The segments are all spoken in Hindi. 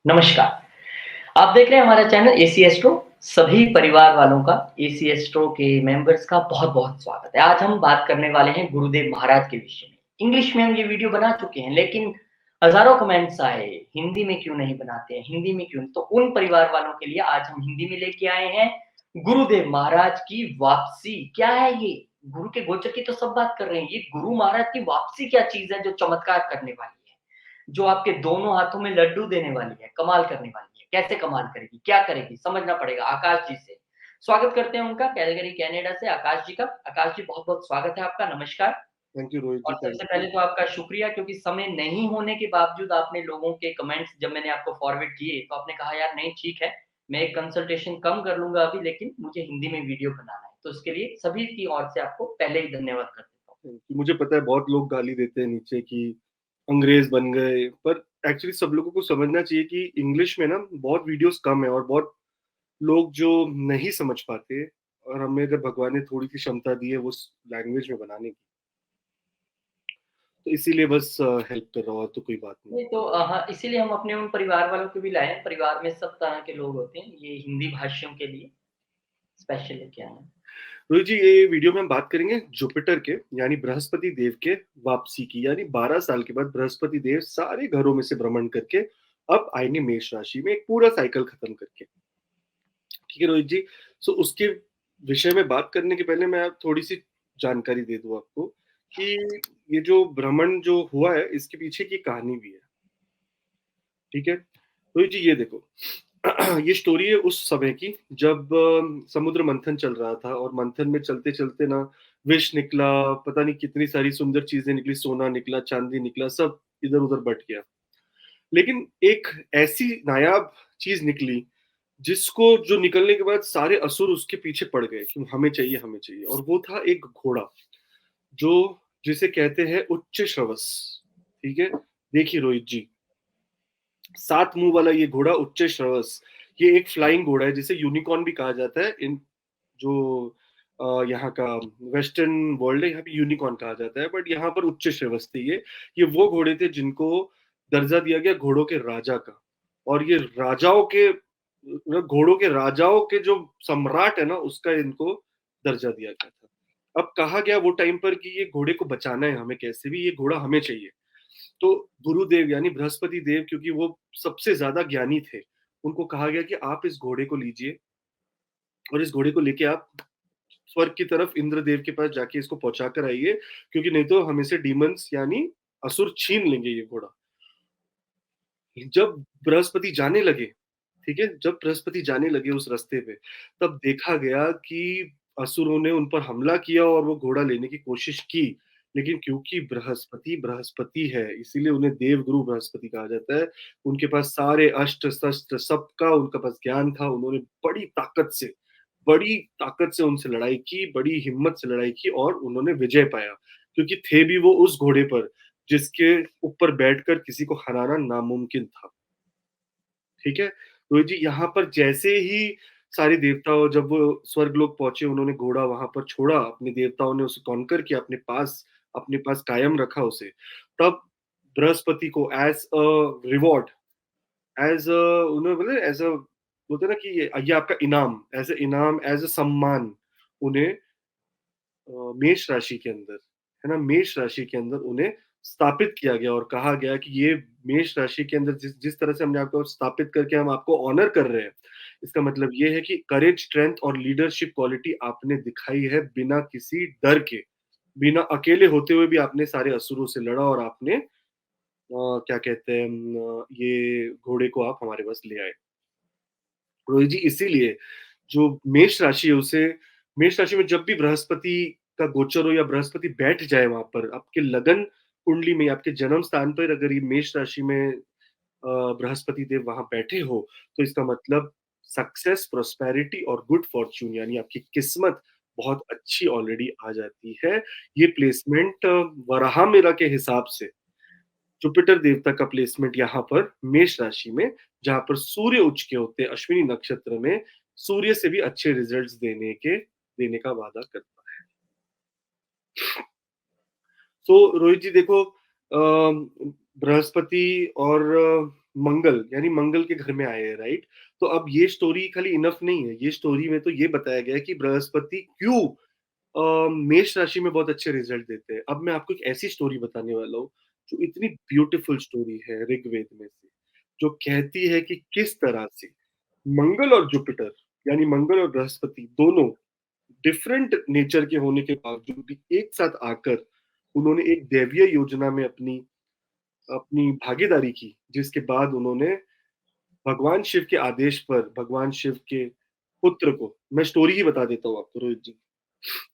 नमस्कार, आप देख रहे हैं हमारा चैनल एसी एस्ट्रो। सभी परिवार वालों का एसी एस्ट्रो के मेंबर्स का बहुत-बहुत स्वागत है। आज हम बात करने वाले हैं गुरुदेव महाराज के विषय में। इंग्लिश में हम ये वीडियो बना चुके हैं, लेकिन हज़ारों कमेंट्स आए, हिंदी में क्यों नहीं बनाते हैं, हिंदी में क्यों? तो उन परिवार वालों के लिए आज हम हिंदी में लेके आए हैं गुरुदेव महाराज की वापसी। क्या है ये? गुरु के गोचर की तो सब बात कर रहे हैं, ये गुरु महाराज की वापसी क्या चीज़ है जो चमत्कार करने वाली है? जो आपके दोनों हाथों में लड्डू देने वाली है, कमाल करने वाली है। कैसे कमाल करेगी, क्या करेगी, समझना पड़ेगा आकाश जी से। स्वागत करते हैं उनका कैलगरी कनाडा से आकाश जी का। आकाश जी बहुत-बहुत स्वागत है आपका, नमस्कार। थैंक यू रोहित जी, और थैंक सबसे यू। पहले तो आपका शुक्रिया क्योंकि समय नहीं होने के बावजूद आपने लोगों के कमेंट्स जब मैंने आपको फॉरवर्ड किए, तो आपने कहा यार नहीं ठीक है, मैं एक कंसल्टेशन कम कर लूँगा अभी लेकिन मुझे हिंदी में वीडियो बनाना है। तो उसके लिए सभी की ओर से आपको पहले ही धन्यवाद कर देता हूँ। Thank you. मुझे पता है बहुत लोग गाली देते हैं नीचे कि अंग्रेज बन गए, पर एक्चुअली सब लोगों को समझना चाहिए कि इंग्लिश में ना बहुत वीडियोस कम है और बहुत लोग जो नहीं समझ पाते, और हमें अगर भगवान ने थोड़ी सी क्षमता दी है वो लैंग्वेज में बनाने की, तो इसीलिए बस हेल्प कर रहा हूँ, और तो कोई बात नहीं। नहीं तो हाँ, इसीलिए हम अपने उन परिवार वालों को भी लाए हैं। परिवार में सब तरह के लोग होते हैं। ये हिंदी भाषियों के लिए स्पेशल लेके आए हैं। रोहित जी, ये वीडियो में हम बात करेंगे जुपिटर के यानी बृहस्पति देव के वापसी की, यानी 12 साल के बाद बृहस्पति देव सारे घरों में से भ्रमण करके अब आएंगे मेष राशि में, एक पूरा साइकिल खत्म करके। ठीक है रोहित जी। सो उसके विषय में बात करने के पहले मैं थोड़ी सी जानकारी दे दूं आपको कि ये जो भ्रमण जो हुआ है इसके पीछे की कहानी भी है। ठीक है रोहित जी, ये देखो ये स्टोरी है उस समय की जब समुद्र मंथन चल रहा था, और मंथन में चलते चलते ना विष निकला, पता नहीं कितनी सारी सुंदर चीजें निकली, सोना निकला, चांदी निकला, सब इधर उधर बट गया। लेकिन एक ऐसी नायाब चीज निकली जिसको जो निकलने के बाद सारे असुर उसके पीछे पड़ गए कि हमें चाहिए, हमें चाहिए, और वो था एक घोड़ा जो जिसे कहते हैं उच्च श्रवस। ठीक है, देखिए रोहित जी, 7 मुंह वाला ये घोड़ा उच्च श्रवस, ये एक फ्लाइंग घोड़ा है जिसे यूनिकॉर्न भी कहा जाता है। इन जो यहाँ का वेस्टर्न वर्ल्ड है, यहाँ पे यूनिकॉर्न कहा जाता है, बट यहाँ पर उच्च श्रवस थे ये वो घोड़े थे जिनको दर्जा दिया गया घोड़ों के राजा का। और ये राजाओं के मतलब घोड़ों के राजाओं के जो सम्राट है ना, उसका इनको दर्जा दिया गया था। अब कहा गया वो टाइम पर कि ये घोड़े को बचाना है हमें, कैसे भी ये घोड़ा हमें चाहिए। तो गुरुदेव यानी बृहस्पति देव, क्योंकि वो सबसे ज्यादा ज्ञानी थे, उनको कहा गया कि आप इस घोड़े को लीजिए और इस घोड़े को लेके आप स्वर्ग की तरफ इंद्रदेव के पास जाके इसको पहुंचा कर आइए, क्योंकि नहीं तो हमें से डीमंस यानी असुर छीन लेंगे ये घोड़ा। जब बृहस्पति जाने लगे, ठीक है, जब बृहस्पति जाने लगे उस रास्ते पे, तब देखा गया कि असुरों ने उन पर हमला किया और वो घोड़ा लेने की कोशिश की। लेकिन क्योंकि बृहस्पति बृहस्पति है, इसीलिए उन्हें देवगुरु बृहस्पति कहा जाता है। उनके पास सारे अस्त्र शस्त्र सबका उनके पास ज्ञान था। उन्होंने बड़ी ताकत से उनसे लड़ाई की, बड़ी हिम्मत से लड़ाई की, और उन्होंने विजय पाया, क्योंकि थे भी वो उस घोड़े पर जिसके ऊपर बैठकर किसी को हराना नामुमकिन था। ठीक है रोहित जी, यहाँ पर जैसे ही सारे देवताओं जब वो स्वर्गलोक पहुंचे, उन्होंने घोड़ा वहां पर छोड़ा, अपने देवताओं ने उसे कॉन्कर किया, अपने पास कायम रखा उसे। तब बृहस्पति को as a reward, as a उन्होंने बोले एज अ, बोलते ना कि ये आपका इनाम, एज अ सम्मान, उन्हें मेष राशि के अंदर, है ना, मेष राशि के अंदर उन्हें स्थापित किया गया और कहा गया कि ये मेष राशि के अंदर जिस जिस तरह से हमने आपको स्थापित करके हम आपको ऑनर कर रहे हैं, इसका मतलब ये है कि करेज, स्ट्रेंथ और लीडरशिप क्वालिटी आपने दिखाई है बिना किसी डर के, बिना अकेले होते हुए भी आपने सारे असुरों से लड़ा, और आपने क्या कहते हैं ये घोड़े को आप हमारे पास ले आए। रोहित जी, इसीलिए जो मेष राशि है उसे, मेष राशि में जब भी बृहस्पति का गोचर हो या बृहस्पति बैठ जाए वहां पर आपके लगन कुंडली में, आपके जन्म स्थान पर अगर ये मेष राशि में बृहस्पति देव वहां बैठे हो, तो इसका मतलब सक्सेस, प्रोस्पेरिटी और गुड फॉर्च्यून, यानी आपकी किस्मत बहुत अच्छी ऑलरेडी आ जाती है। ये प्लेसमेंट वराह मेरा के हिसाब से जुपिटर देवता का प्लेसमेंट यहाँ पर मेष राशि में, जहां पर सूर्य उच्च के होते हैं अश्विनी नक्षत्र में, सूर्य से भी अच्छे रिजल्ट्स देने का वादा करता है। तो रोहित जी देखो, बृहस्पति और मंगल यानी मंगल के घर में आए हैं, राइट? तो अब ये स्टोरी खाली इनफ नहीं है, ये स्टोरी में तो ये बताया गया है कि बृहस्पति क्यों मेष राशि में बहुत अच्छे रिजल्ट देते हैं। अब मैं आपको एक ऐसी स्टोरी बताने वाला हूँ, जो इतनी ब्यूटीफुल स्टोरी है ऋग्वेद में से, जो कहती है कि किस तरह से मंगल और जुपिटर यानी मंगल और बृहस्पति दोनों डिफरेंट नेचर के होने के बावजूद भी एक साथ आकर उन्होंने एक दैवीय योजना में अपनी अपनी भागीदारी की, जिसके बाद उन्होंने भगवान शिव के आदेश पर भगवान शिव के पुत्र को, मैं स्टोरी ही बता देता हूँ आपको रोहित जी।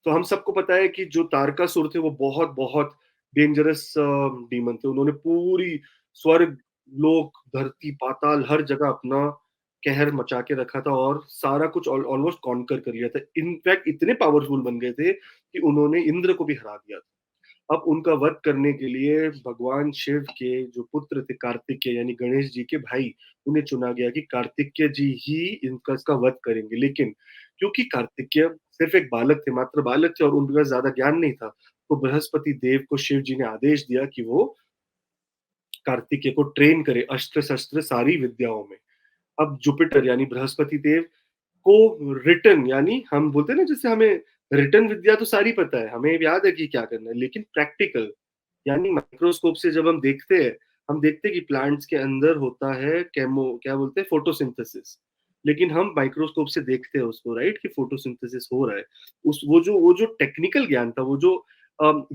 तो हम सबको पता है कि जो तारकासुर थे वो बहुत बहुत डेंजरस डीमन थे। उन्होंने पूरी स्वर्ग, लोक, धरती, पाताल हर जगह अपना कहर मचा के रखा था और सारा कुछ ऑलमोस्ट कॉन्कर कर लिया था। इनफैक्ट इतने पावरफुल बन गए थे कि उन्होंने इंद्र को भी हरा दिया था। अब उनका वध करने के लिए भगवान शिव के जो पुत्र थे कार्तिकेय यानी गणेश जी के भाई, उन्हें चुना गया कि कार्तिकेय जी ही इनका इसका वध करेंगे। लेकिन क्योंकि कार्तिकेय सिर्फ एक बालक थे, मात्र बालक थे और उनके पास ज्यादा ज्ञान नहीं था, तो बृहस्पति देव को शिव जी ने आदेश दिया कि वो कार्तिकेय को ट्रेन करे अस्त्र शस्त्र सारी विद्याओं में। अब जुपिटर यानी बृहस्पति देव को रिटन यानी हम बोलते हैं ना, जैसे हमें रिटन विद्या तो सारी पता है, हमें याद है कि क्या करना है, लेकिन प्रैक्टिकल यानी माइक्रोस्कोप से जब हम देखते हैं कि प्लांट्स के अंदर होता है केमो क्या बोलते हैं फोटोसिंथेसिस, लेकिन हम माइक्रोस्कोप से देखते हैं उसको, राइट, कि फोटोसिंथेसिस हो रहा है। उस वो जो टेक्निकल ज्ञान था, वो जो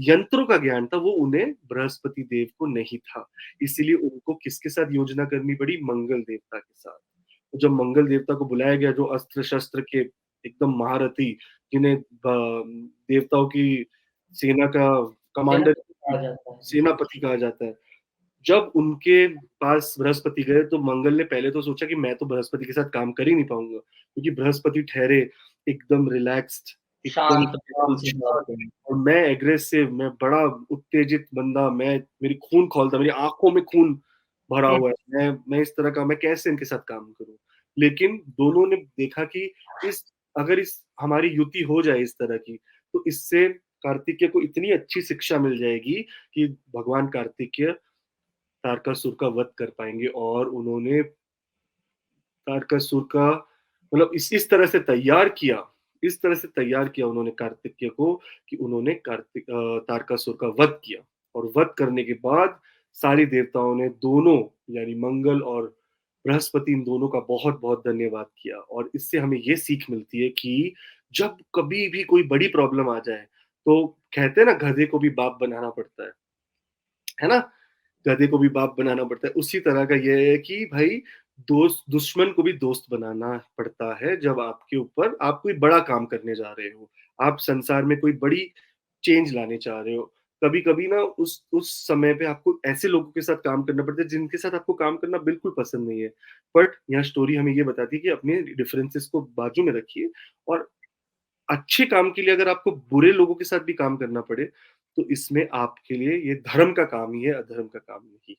यंत्रों का ज्ञान था, वो उन्हें बृहस्पति देव को नहीं था। इसीलिए उनको किसके साथ योजना करनी पड़ी? मंगल देवता के साथ। तो जब मंगल देवता को बुलाया गया, जो अस्त्र शस्त्र के एकदम महारथी, जिन्हें देवताओं की सेना का कमांडर, सेनापति कहा जाता है। जी। सेनापति कहा जाता है, जब उनके पास बृहस्पति गए तो मंगल ने पहले तो सोचा कि मैं तो बृहस्पति के साथ काम कर ही नहीं पाऊंगा, क्योंकि बृहस्पति ठहरे एकदम रिलैक्स्ड, एकदम शांत भाव settled, से शांत, बोलते हैं। और मैं एग्रेसिव, मैं बड़ा उत्तेजित बंदा, मैं मेरी खून खौलता, मेरी आंखों में खून भरा हुँ, हुआ है, मैं इस तरह का, मैं कैसे इनके साथ काम करूं? लेकिन दोनों ने देखा कि इस अगर इस हमारी युति हो जाए इस तरह की, तो इससे कार्तिकेय को इतनी अच्छी शिक्षा मिल जाएगी कि भगवान कार्तिकेय तारकासुर का वध कर पाएंगे। और उन्होंने तारकासुर का मतलब इस तरह से तैयार किया, इस तरह से तैयार किया उन्होंने कार्तिकेय को कि उन्होंने तारकासुर का वध किया। और वध करने के बाद सारी देवताओं ने दोनों यानी मंगल और बृहस्पति इन दोनों का बहुत बहुत धन्यवाद किया। और इससे हमें ये सीख मिलती है कि जब कभी भी कोई बड़ी प्रॉब्लम आ जाए, तो कहते हैं ना, गधे को भी बाप बनाना पड़ता है ना? गधे को भी बाप बनाना पड़ता है। उसी तरह का ये है कि भाई दोस्त दुश्मन को भी दोस्त बनाना पड़ता है जब आपके ऊपर आप कोई बड़ा काम करने जा रहे हो, आप संसार में कोई बड़ी चेंज लाने चाह रहे हो। कभी कभी ना उस समय पे आपको ऐसे लोगों के साथ काम करना पड़ता है जिनके साथ आपको काम करना बिल्कुल पसंद नहीं है। बट यहाँ स्टोरी हमें ये बताती है कि अपने डिफरेंसेस को बाजू में रखिए, और अच्छे काम के लिए अगर आपको बुरे लोगों के साथ भी काम करना पड़े, तो इसमें आपके लिए ये धर्म का काम ही है, अधर्म का काम नहीं।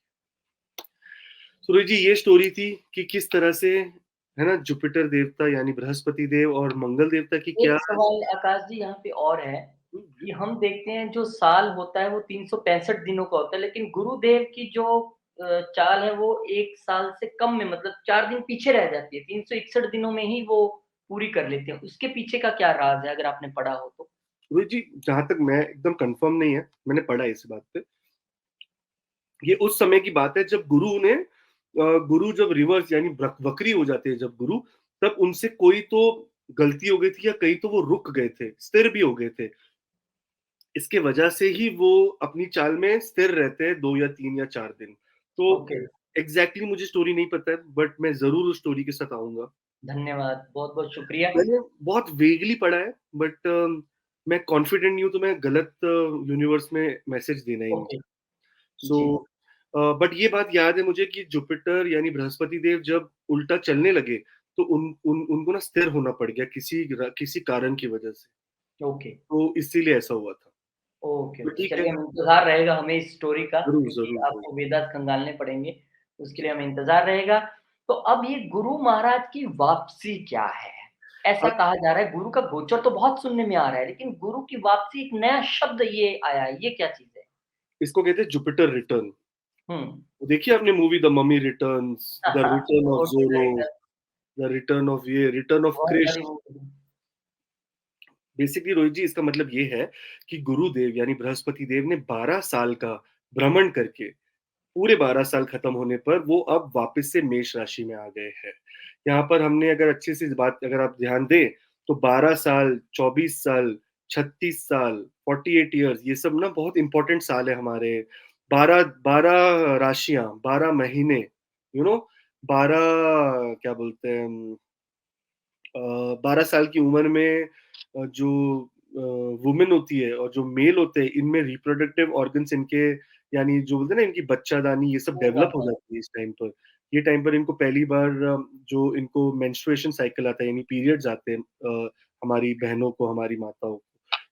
सूरज जी, ये स्टोरी थी कि किस तरह से, है ना, जुपिटर देवता यानी बृहस्पति देव और मंगल देवता की क्या। एक सवाल आकाश जी यहाँ पे और है कि हम देखते हैं जो साल होता है वो 365 दिनों का होता है, लेकिन गुरुदेव की जो चाल है वो 1 साल से कम में मतलब 4 दिन पीछे रह जाती है, 361 दिनों में ही वो पूरी कर लेते हैं। उसके पीछे का क्या राज़ है अगर आपने पढ़ा हो तो? सूरज जी, जहां तक मैं एकदम कंफर्म नहीं है, मैंने पढ़ा है इस बात पे। ये उस समय की बात है जब गुरु जब रिवर्स यानी वक्री हो जाते हैं जब गुरु, तब उनसे कोई तो गलती हो गई थी, या कहीं तो वो रुक गए थे, स्थिर भी हो गए थे। इसके वजह से ही वो अपनी चाल में स्थिर रहते हैं 2 या 3 या 4 दिन। तो ओके, एग्जैक्टली मुझे स्टोरी नहीं पता है, बट मैं जरूर उस स्टोरी के साथ आऊंगा। धन्यवाद, बहुत-बहुत शुक्रिया। मैंने बहुत वेगली पढ़ा है, बट मैं कॉन्फिडेंट नहीं हूँ, तो मैं गलत यूनिवर्स में मैसेज देना ही नहीं ओके, चाहता। सो जी, बट ये बात याद है मुझे कि जुपिटर यानी बृहस्पति देव जब उल्टा चलने लगे, तो उनको ना स्थिर होना पड़ गया किसी कारण की वजह से। ओके। तो इसीलिए ऐसा हुआ था। ओके, तो ओके। ठीक है। चलिए हम इंतज़ार रहेगा हमें इस स्टोरी का जरूर क्योंकि जरूर जरूर। आपको वेदांत खंगालने पड़ेंगे, उसके लिए हमें इंतज़ार रहेगा। तो अब ये गुरु महाराज की वापसी क्या है? ऐसा अब कहा जा रहा है गुरु का गोचर तो बहुत सुनने में आ रहा है, लेकिन गुरु की वापसी एक नया शब्द ये आया है, ये क्या चीज़ है? इसको कहते हैं जुपिटर रिटर्न। हुँ। देखिए आपने movie the mummy returns, the return of Otis zero, writer the return of ये, रिटर्न ऑफ बहुत क्रिश। सारी मूवी है। बेसिकली रोहित जी इसका मतलब ये है कि गुरुदेव यानी बृहस्पति देव ने 12 साल का भ्रमण करके पूरे 12 साल खत्म होने पर वो अब वापस से मेष राशि में आ गए हैं। यहाँ पर हमने अगर अच्छे से इस बात अगर आप ध्यान दें तो 12 साल, 24 साल, 36 साल, 48 इयर्स ये सब ना बहुत इंपॉर्टेंट साल है हमारे। 12 12 राशियाँ, 12 महीने, यू नो 12 क्या बोलते हैं 12 साल की उम्र में जो वुमेन होती है और जो मेल होते हैं इनमें रिप्रोडक्टिव ऑर्गन्स इनके यानी जो बोलते हैं ना इनकी बच्चादानी ये सब हो डेवलप हो जाता है। जाती है इस टाइम पर। ये टाइम पर इनको पहली बार जो इनको मेंस्ट्रुएशन साइकिल आता है यानी पीरियड्स आते हैं हमारी बहनों को, हमारी माताओं को।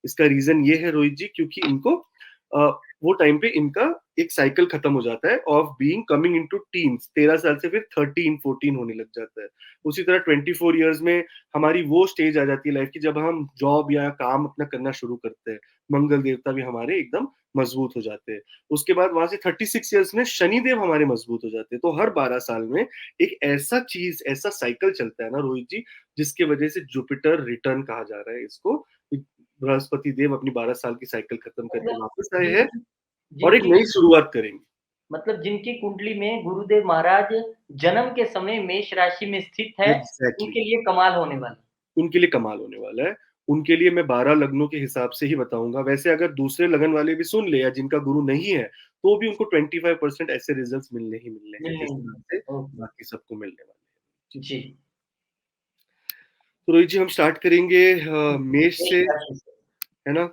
इसका रीज़न ये है रोहित जी क्योंकि इनको अ, वो टाइम पे इनका एक साइकिल खत्म हो जाता है of being coming into teens 13 साल से फिर 13, 14 होने लग जाता है। उसी तरह 24 इयर्स में हमारी वो स्टेज आ जाती है लाइफ की जब हम जॉब या काम अपना करना शुरू करते हैं। मंगल देवता भी हमारे एकदम मजबूत हो जाते हैं। उसके बाद वहां से 36 इयर्स में शनिदेव हमारे मजबूत हो जाते हैं। तो हर 12 साल में एक ऐसा चीज ऐसा साइकिल चलता है ना रोहित जी जिसकी वजह से जुपिटर रिटर्न कहा जा रहा है इसको। बृहस्पति देव अपनी 12 साल की साइकिल खत्म करके मतलब वापस आए हैं जिनकी और एक जिनकी नई शुरुआत करेंगे। मतलब जिनकी कुंडली में गुरुदेव महाराज जन्म के समय मेष राशि में स्थित है, एग्जैक्टली उनके लिए कमाल होने वाला है। उनके लिए कमाल होने वाला है। उनके लिए मैं 12 लग्नों के हिसाब से ही बताऊँगा। वैसे अगर दूसरे लगन वाले भी सुन ले या जिनका गुरु नहीं है, तो भी उनको 25% ऐसे रिजल्ट्स मिलने ही मिलने हैं, मिलने जिस ही तरह से मिलने। ओके, बाकी सबको मिलने वाले हैं। जी। जी। तो रोहित जी हम स्टार्ट करेंगे मेष मेष से, राशि से। है ना?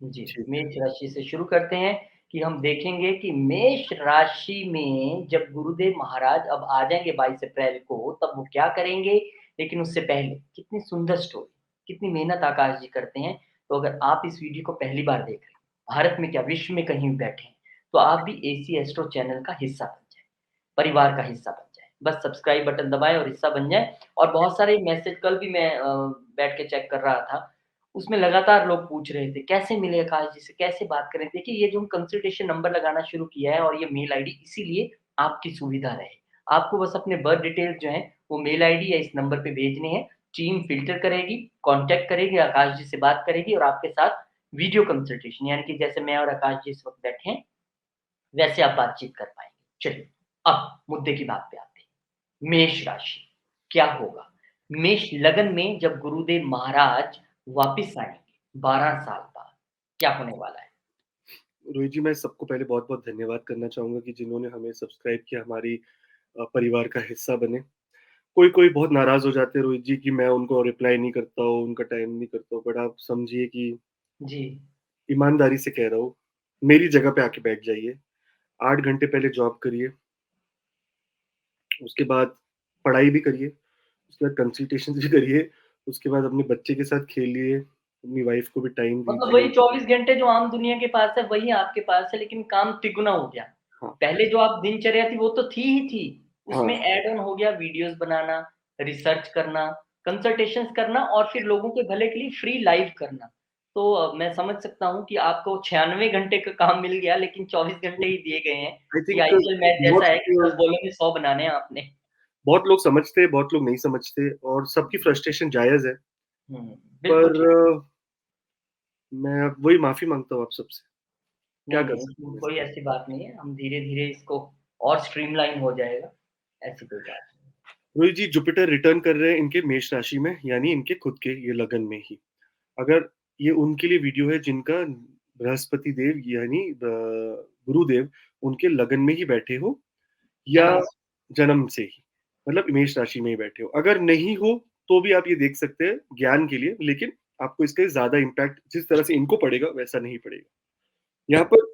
जी, ठीक है। मेष राशि से शुरू करते हैं कि हम देखेंगे कि मेष राशि में जब गुरुदेव महाराज अब आ जाएँगे 22 अप्रैल को, तब वो क्या करेंगे? लेकिन उससे पहले कितनी सुंदर स्टोरी, कितनी मेहनत आकाश जी करते हैं। तो अगर आप इस वीडियो को पहली बार देख रहे हैं, भारत में क्या विश्व में कहीं भी बैठे हैं, तो आप भी एसी एस्ट्रो चैनल का हिस्सा बन जाएँ, परिवार का हिस्सा बन जाएँ। बस सब्सक्राइब बटन दबाएँ और हिस्सा बन जाएँ। और बहुत सारे मैसेज कल भी मैं बैठ के चेक कर रहा था, उसमें लगातार लोग पूछ रहे थे, कैसे मिले आकाश जी से, कैसे बात करें? देखिए, ये जो हम कंसल्टेशन नंबर लगाना शुरू किया है और ये मेल आईडी इसीलिए आपकी सुविधा रहे। आपको बस अपने बर्थ डिटेल्स जो हैं, वो मेल आईडी या इस नंबर पे भेजने हैं। टीम फ़िल्टर करेगी, कॉन्टैक्ट करेगी, आकाश जी से बात करेगी और आपके साथ वीडियो कंसल्टेशन यानी कि जैसे मैं और आकाश जी इस वक़्त बैठे हैं, वैसे आप बातचीत कर पाएँगे। चलिए, अब मुद्दे की बात पे आते हैं। मेष राशि, क्या होगा? मेष लगन में जब गुरुदेव महाराज वापिस आएँगे 12 साल बाद, क्या होने वाला है? रोहित जी मैं सबको पहले बहुत-बहुत धन्यवाद करना चाहूँगा कि जिन्होंने हमें सब्सक्राइब किया, हमारी परिवार का हिस्सा बने। कोई-कोई बहुत नाराज़ हो जाते हैं रोहित जी कि मैं उनको रिप्लाई नहीं करता हूँ, उनका टाइम नहीं करता हूँ, बट आप समझिए कि जी, ईमानदारी से कह रहा हूँ, मेरी जगह पे आके बैठ जाइए, 8 घंटे पहले जॉब करिए, उसके बाद पढ़ाई भी करिए, उसके बाद कंसल्टेशंस भी करिए, उसके बाद अपने बच्चे के साथ खेलिए, अपनी वाइफ को भी टाइम मतलब दीजिए। वही 24 घंटे जो आम दुनिया के पास है, वही आपके पास है, लेकिन काम तिगुना हो गया। हाँ, पहले जो आप दिनचर्या थी, वो तो थी ही थी। उसमें हाँ, ऐड ऑन हो गया वीडियोज़ बनाना, रिसर्च करना, कंसल्टेशंस करना और फिर लोगों के भले के लिए फ्री लाइव करना। तो मैं समझ सकता हूँ कि आपको 96 घंटे का काम मिल गया, लेकिन 24 घंटे ही दिए गए हैं आई कि थिंक आईपीएल मैच जैसा है कि बहुत 10 बॉलों में 100 बनाने हैं आपने। बहुत लोग समझते हैं, बहुत लोग नहीं समझते और सबकी फ्रस्ट्रेशन जायज़ है, हुँ, बिल्कुल पर ठीक। मैं अब वही माफ़ी माँगता हूँ आप सबसे, क्या नहीं, कर नहीं, सकते उसमें हैं कोई इसमें? ऐसी बात नहीं है। हम धीरे-धीरे इसको और स्ट्रीमलाइन हो जाएगा, ऐसी कोई बात नहीं। रोहित जी जुपिटर रिटर्न कर रहे हैं इनके मेष राशि में, यानी इनके खुद के ये लगन में ही। अगर ये उनके लिए वीडियो है जिनका बृहस्पति देव यानी गुरुदेव उनके लगन में ही बैठे हो या जन्म जन्म से ही, मतलब मेष राशि में ही बैठे हो। अगर नहीं हो, तो भी आप ये देख सकते हैं ज्ञान के लिए, लेकिन आपको इसका ज़्यादा इम्पैक्ट जिस तरह से इनको पड़ेगा, वैसा नहीं पड़ेगा। यहाँ पर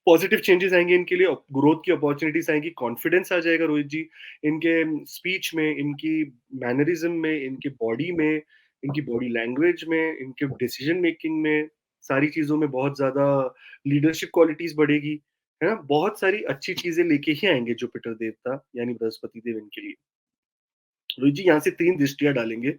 पॉजिटिव चेंजेस आएँगे इनके लिए, ग्रोथ की अपॉर्च्युनिटीज़ आएँगी, कॉन्फिडेंस आ जाएगा रोहित जी। इनके स्पीच में, इनकी मैनरिज़्म में, इनकी बॉडी में, इनकी बॉडी लैंग्वेज में, इनके डिसीज़न मेकिंग में, सारी चीज़ों में बहुत ज़्यादा लीडरशिप क्वालिटीज़ बढ़ेगी, है ना? बहुत सारी अच्छी चीज़ें लेके ही आएँगे जुपिटर देवता यानी बृहस्पति देव इनके लिए। रोहित जी यहाँ से 3 दृष्टियाँ डालेंगे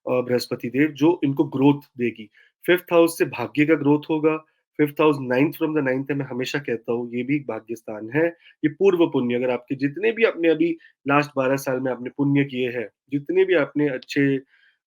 बृहस्पति देव जो इनको ग्रोथ देगी। 5th हाउस से भाग्य का ग्रोथ होगा, 5th house 9th from the 9th है, मैं हमेशा कहता हूँ ये भी एक भाग्य स्थान है। ये पूर्व पुण्य, अगर आपके जितने भी आपने अभी लास्ट 12 साल में आपने पुण्य किए हैं, जितने भी आपने अच्छे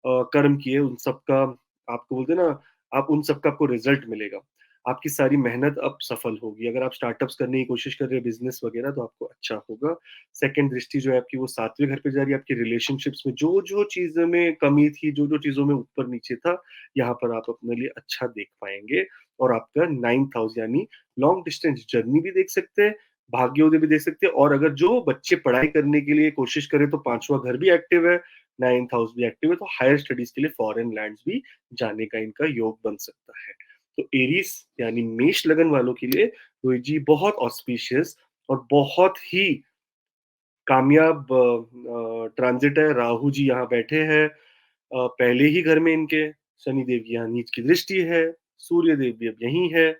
कर्म किए, उन सबका आपको बोलते हैं ना, आप उन सबका आपको रिजल्ट मिलेगा। आपकी सारी मेहनत अब सफल होगी। अगर आप स्टार्टअप्स करने की कोशिश कर रहे हैं, बिज़नेस वगैरह, तो आपको अच्छा होगा। सेकंड दृष्टि जो है आपकी, वो 7वें घर पे जा रही है। आपकी रिलेशनशिप्स में जो-जो चीज़ों में कमी थी, जो-जो चीज़ों में ऊपर-नीचे था, यहाँ पर आप अपने लिए अच्छा देख पाएँगे। और आपका 9th हाउस यानी लॉन्ग डिस्टेंस जर्नी भी देख सकते हैं, भाग्योदय भी देख सकते हैं। और अगर जो बच्चे पढ़ाई करने के लिए कोशिश करें, तो 5वां घर भी एक्टिव है, 9th हाउस भी एक्टिव है, तो हायर स्टडीज़ के लिए फॉरेन लैंड्स भी जाने का इनका योग बन सकता है। तो एरीज़ यानी मेष लगन वालों के लिए रोहित जी बहुत ऑस्पिशियस और बहुत ही कामयाब ट्रांजिट है। राहु जी यहाँ बैठे हैं पहले ही घर में इनके, शनि देव की यहाँ नीच की दृष्टि है, सूर्य देव भी अब यहीं है,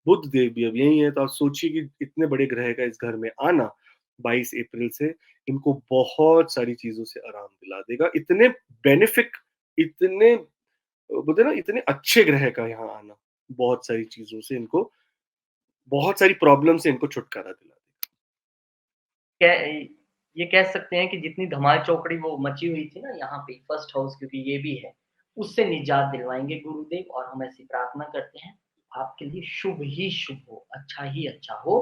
बुध देव भी अब यहीं है। तो आप सोचिए कि इतने बड़े ग्रह का इस घर में आना 22 अप्रैल से इनको बहुत सारी चीज़ों से आराम दिला देगा। इतने बेनिफिक, इतने बोलते हैं ना, इतने अच्छे ग्रह का यहाँ आना, बहुत सारी चीज़ों से इनको, बहुत सारी प्रॉब्लम से इनको छुटकारा दिला देगा। क्या ये कह सकते हैं कि जितनी धमाल चौकड़ी वो मची हुई थी ना यहाँ पे फर्स्ट हाउस क्योंकि ये भी है, उससे निजात दिलवाएँगे गुरुदेव और हम ऐसी प्रार्थना करते हैं, आपके लिए शुभ ही शुभ हो, अच्छा ही अच्छा हो